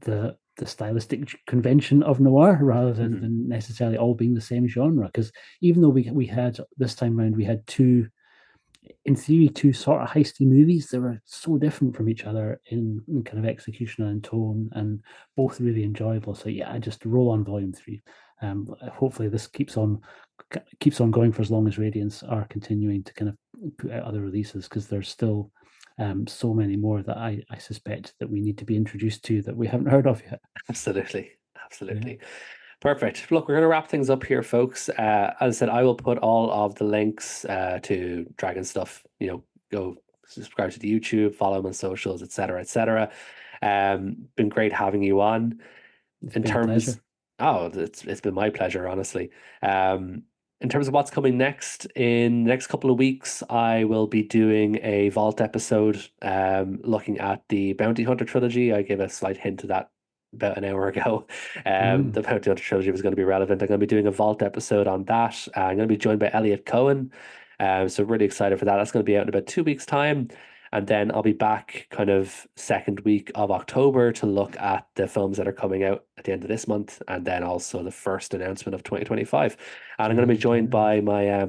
the stylistic convention of noir, rather than necessarily all being the same genre. Because even though we had this time around, we had in theory, two sort of heisty movies, they were so different from each other in kind of execution and tone, and both really enjoyable. So yeah, I just roll on Volume 3. Hopefully this keeps on going for as long as Radiance are continuing to kind of put out other releases, because there's still so many more that I suspect that we need to be introduced to that we haven't heard of yet. Absolutely. Perfect. Look, we're going to wrap things up here, folks. As I said, I will put all of the links to Dragon stuff. Go subscribe to the YouTube, follow him on socials, etc., etc. Been great having you on. It's been a pleasure. It's been my pleasure, honestly. In terms of what's coming next, in the next couple of weeks, I will be doing a Vault episode, looking at the Bounty Hunter trilogy. I gave a slight hint of that about an hour ago. The Bounty Hunter trilogy was going to be relevant. I'm going to be doing a Vault episode on that. I'm going to be joined by Elliot Cohen. So really excited for that. That's going to be out in about 2 weeks' time. And then I'll be back kind of second week of October to look at the films that are coming out at the end of this month, and then also the first announcement of 2025. And I'm going to be joined by my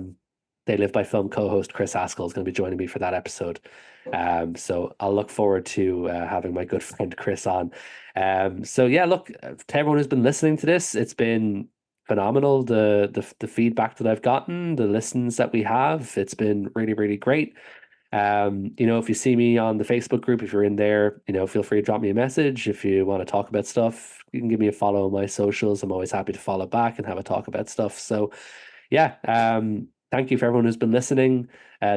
They Live by Film co-host Chris Haskell is going to be joining me for that episode. So I'll look forward to having my good friend Chris on. So yeah, look, to everyone who's been listening to this, it's been phenomenal. The feedback that I've gotten, the listens that we have, it's been really, really great. If you see me on the Facebook group, if you're in there, feel free to drop me a message. If you want to talk about stuff, you can give me a follow on my socials. I'm always happy to follow back and have a talk about stuff. So yeah, thank you for everyone who's been listening.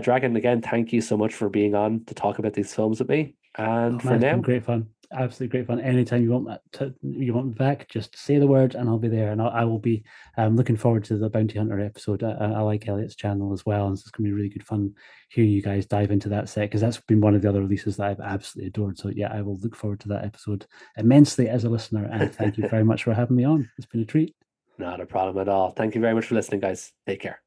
Dragon, again, thank you so much for being on to talk about these films with me. And for now, it's been great fun. Absolutely great fun. Anytime you want me back, just say the word and I'll be there. And I will be looking forward to the Bounty Hunter episode. I like Elliot's channel as well, and it's going to be really good fun hearing you guys dive into that set, because that's been one of the other releases that I've absolutely adored. So yeah, I will look forward to that episode immensely as a listener. And thank you very much for having me on. It's been a treat. Not a problem at all. Thank you very much for listening, guys. Take care.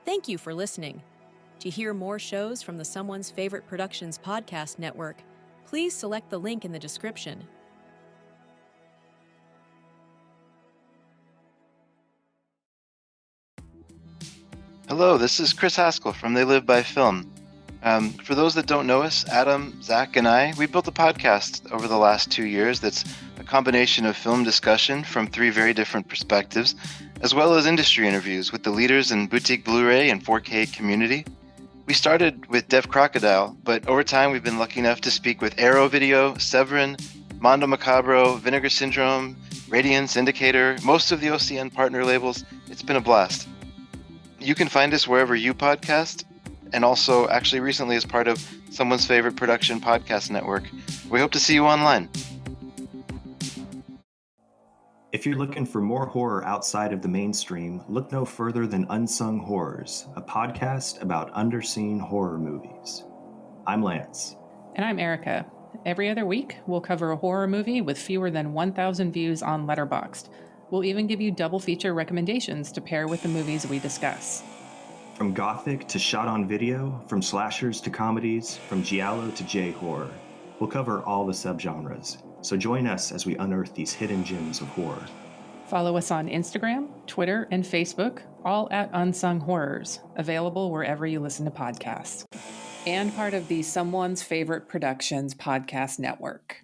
Thank you for listening. To hear more shows from the Someone's Favorite Productions podcast network, please select the link in the description. Hello, this is Chris Haskell from They Live by Film. For those that don't know us, Adam, Zach, and we built a podcast over the last 2 years that's a combination of film discussion from 3 very different perspectives, as well as industry interviews with the leaders in boutique Blu-ray and 4K community. We started with Dev Crocodile, but over time we've been lucky enough to speak with Arrow Video, Severin, Mondo Macabro, Vinegar Syndrome, Radiance, Indicator, most of the OCN partner labels. It's been a blast. You can find us wherever you podcast, and also actually recently as part of Someone's Favorite Production Podcast Network. We hope to see you online. If you're looking for more horror outside of the mainstream, look no further than Unsung Horrors, a podcast about underseen horror movies. I'm Lance. And I'm Erica. Every other week, we'll cover a horror movie with fewer than 1,000 views on Letterboxd. We'll even give you double feature recommendations to pair with the movies we discuss. From gothic to shot on video, from slashers to comedies, from giallo to J-horror, we'll cover all the subgenres. So join us as we unearth these hidden gems of horror. Follow us on Instagram, Twitter, and Facebook, all at Unsung Horrors, available wherever you listen to podcasts. And part of the Someone's Favorite Productions podcast network.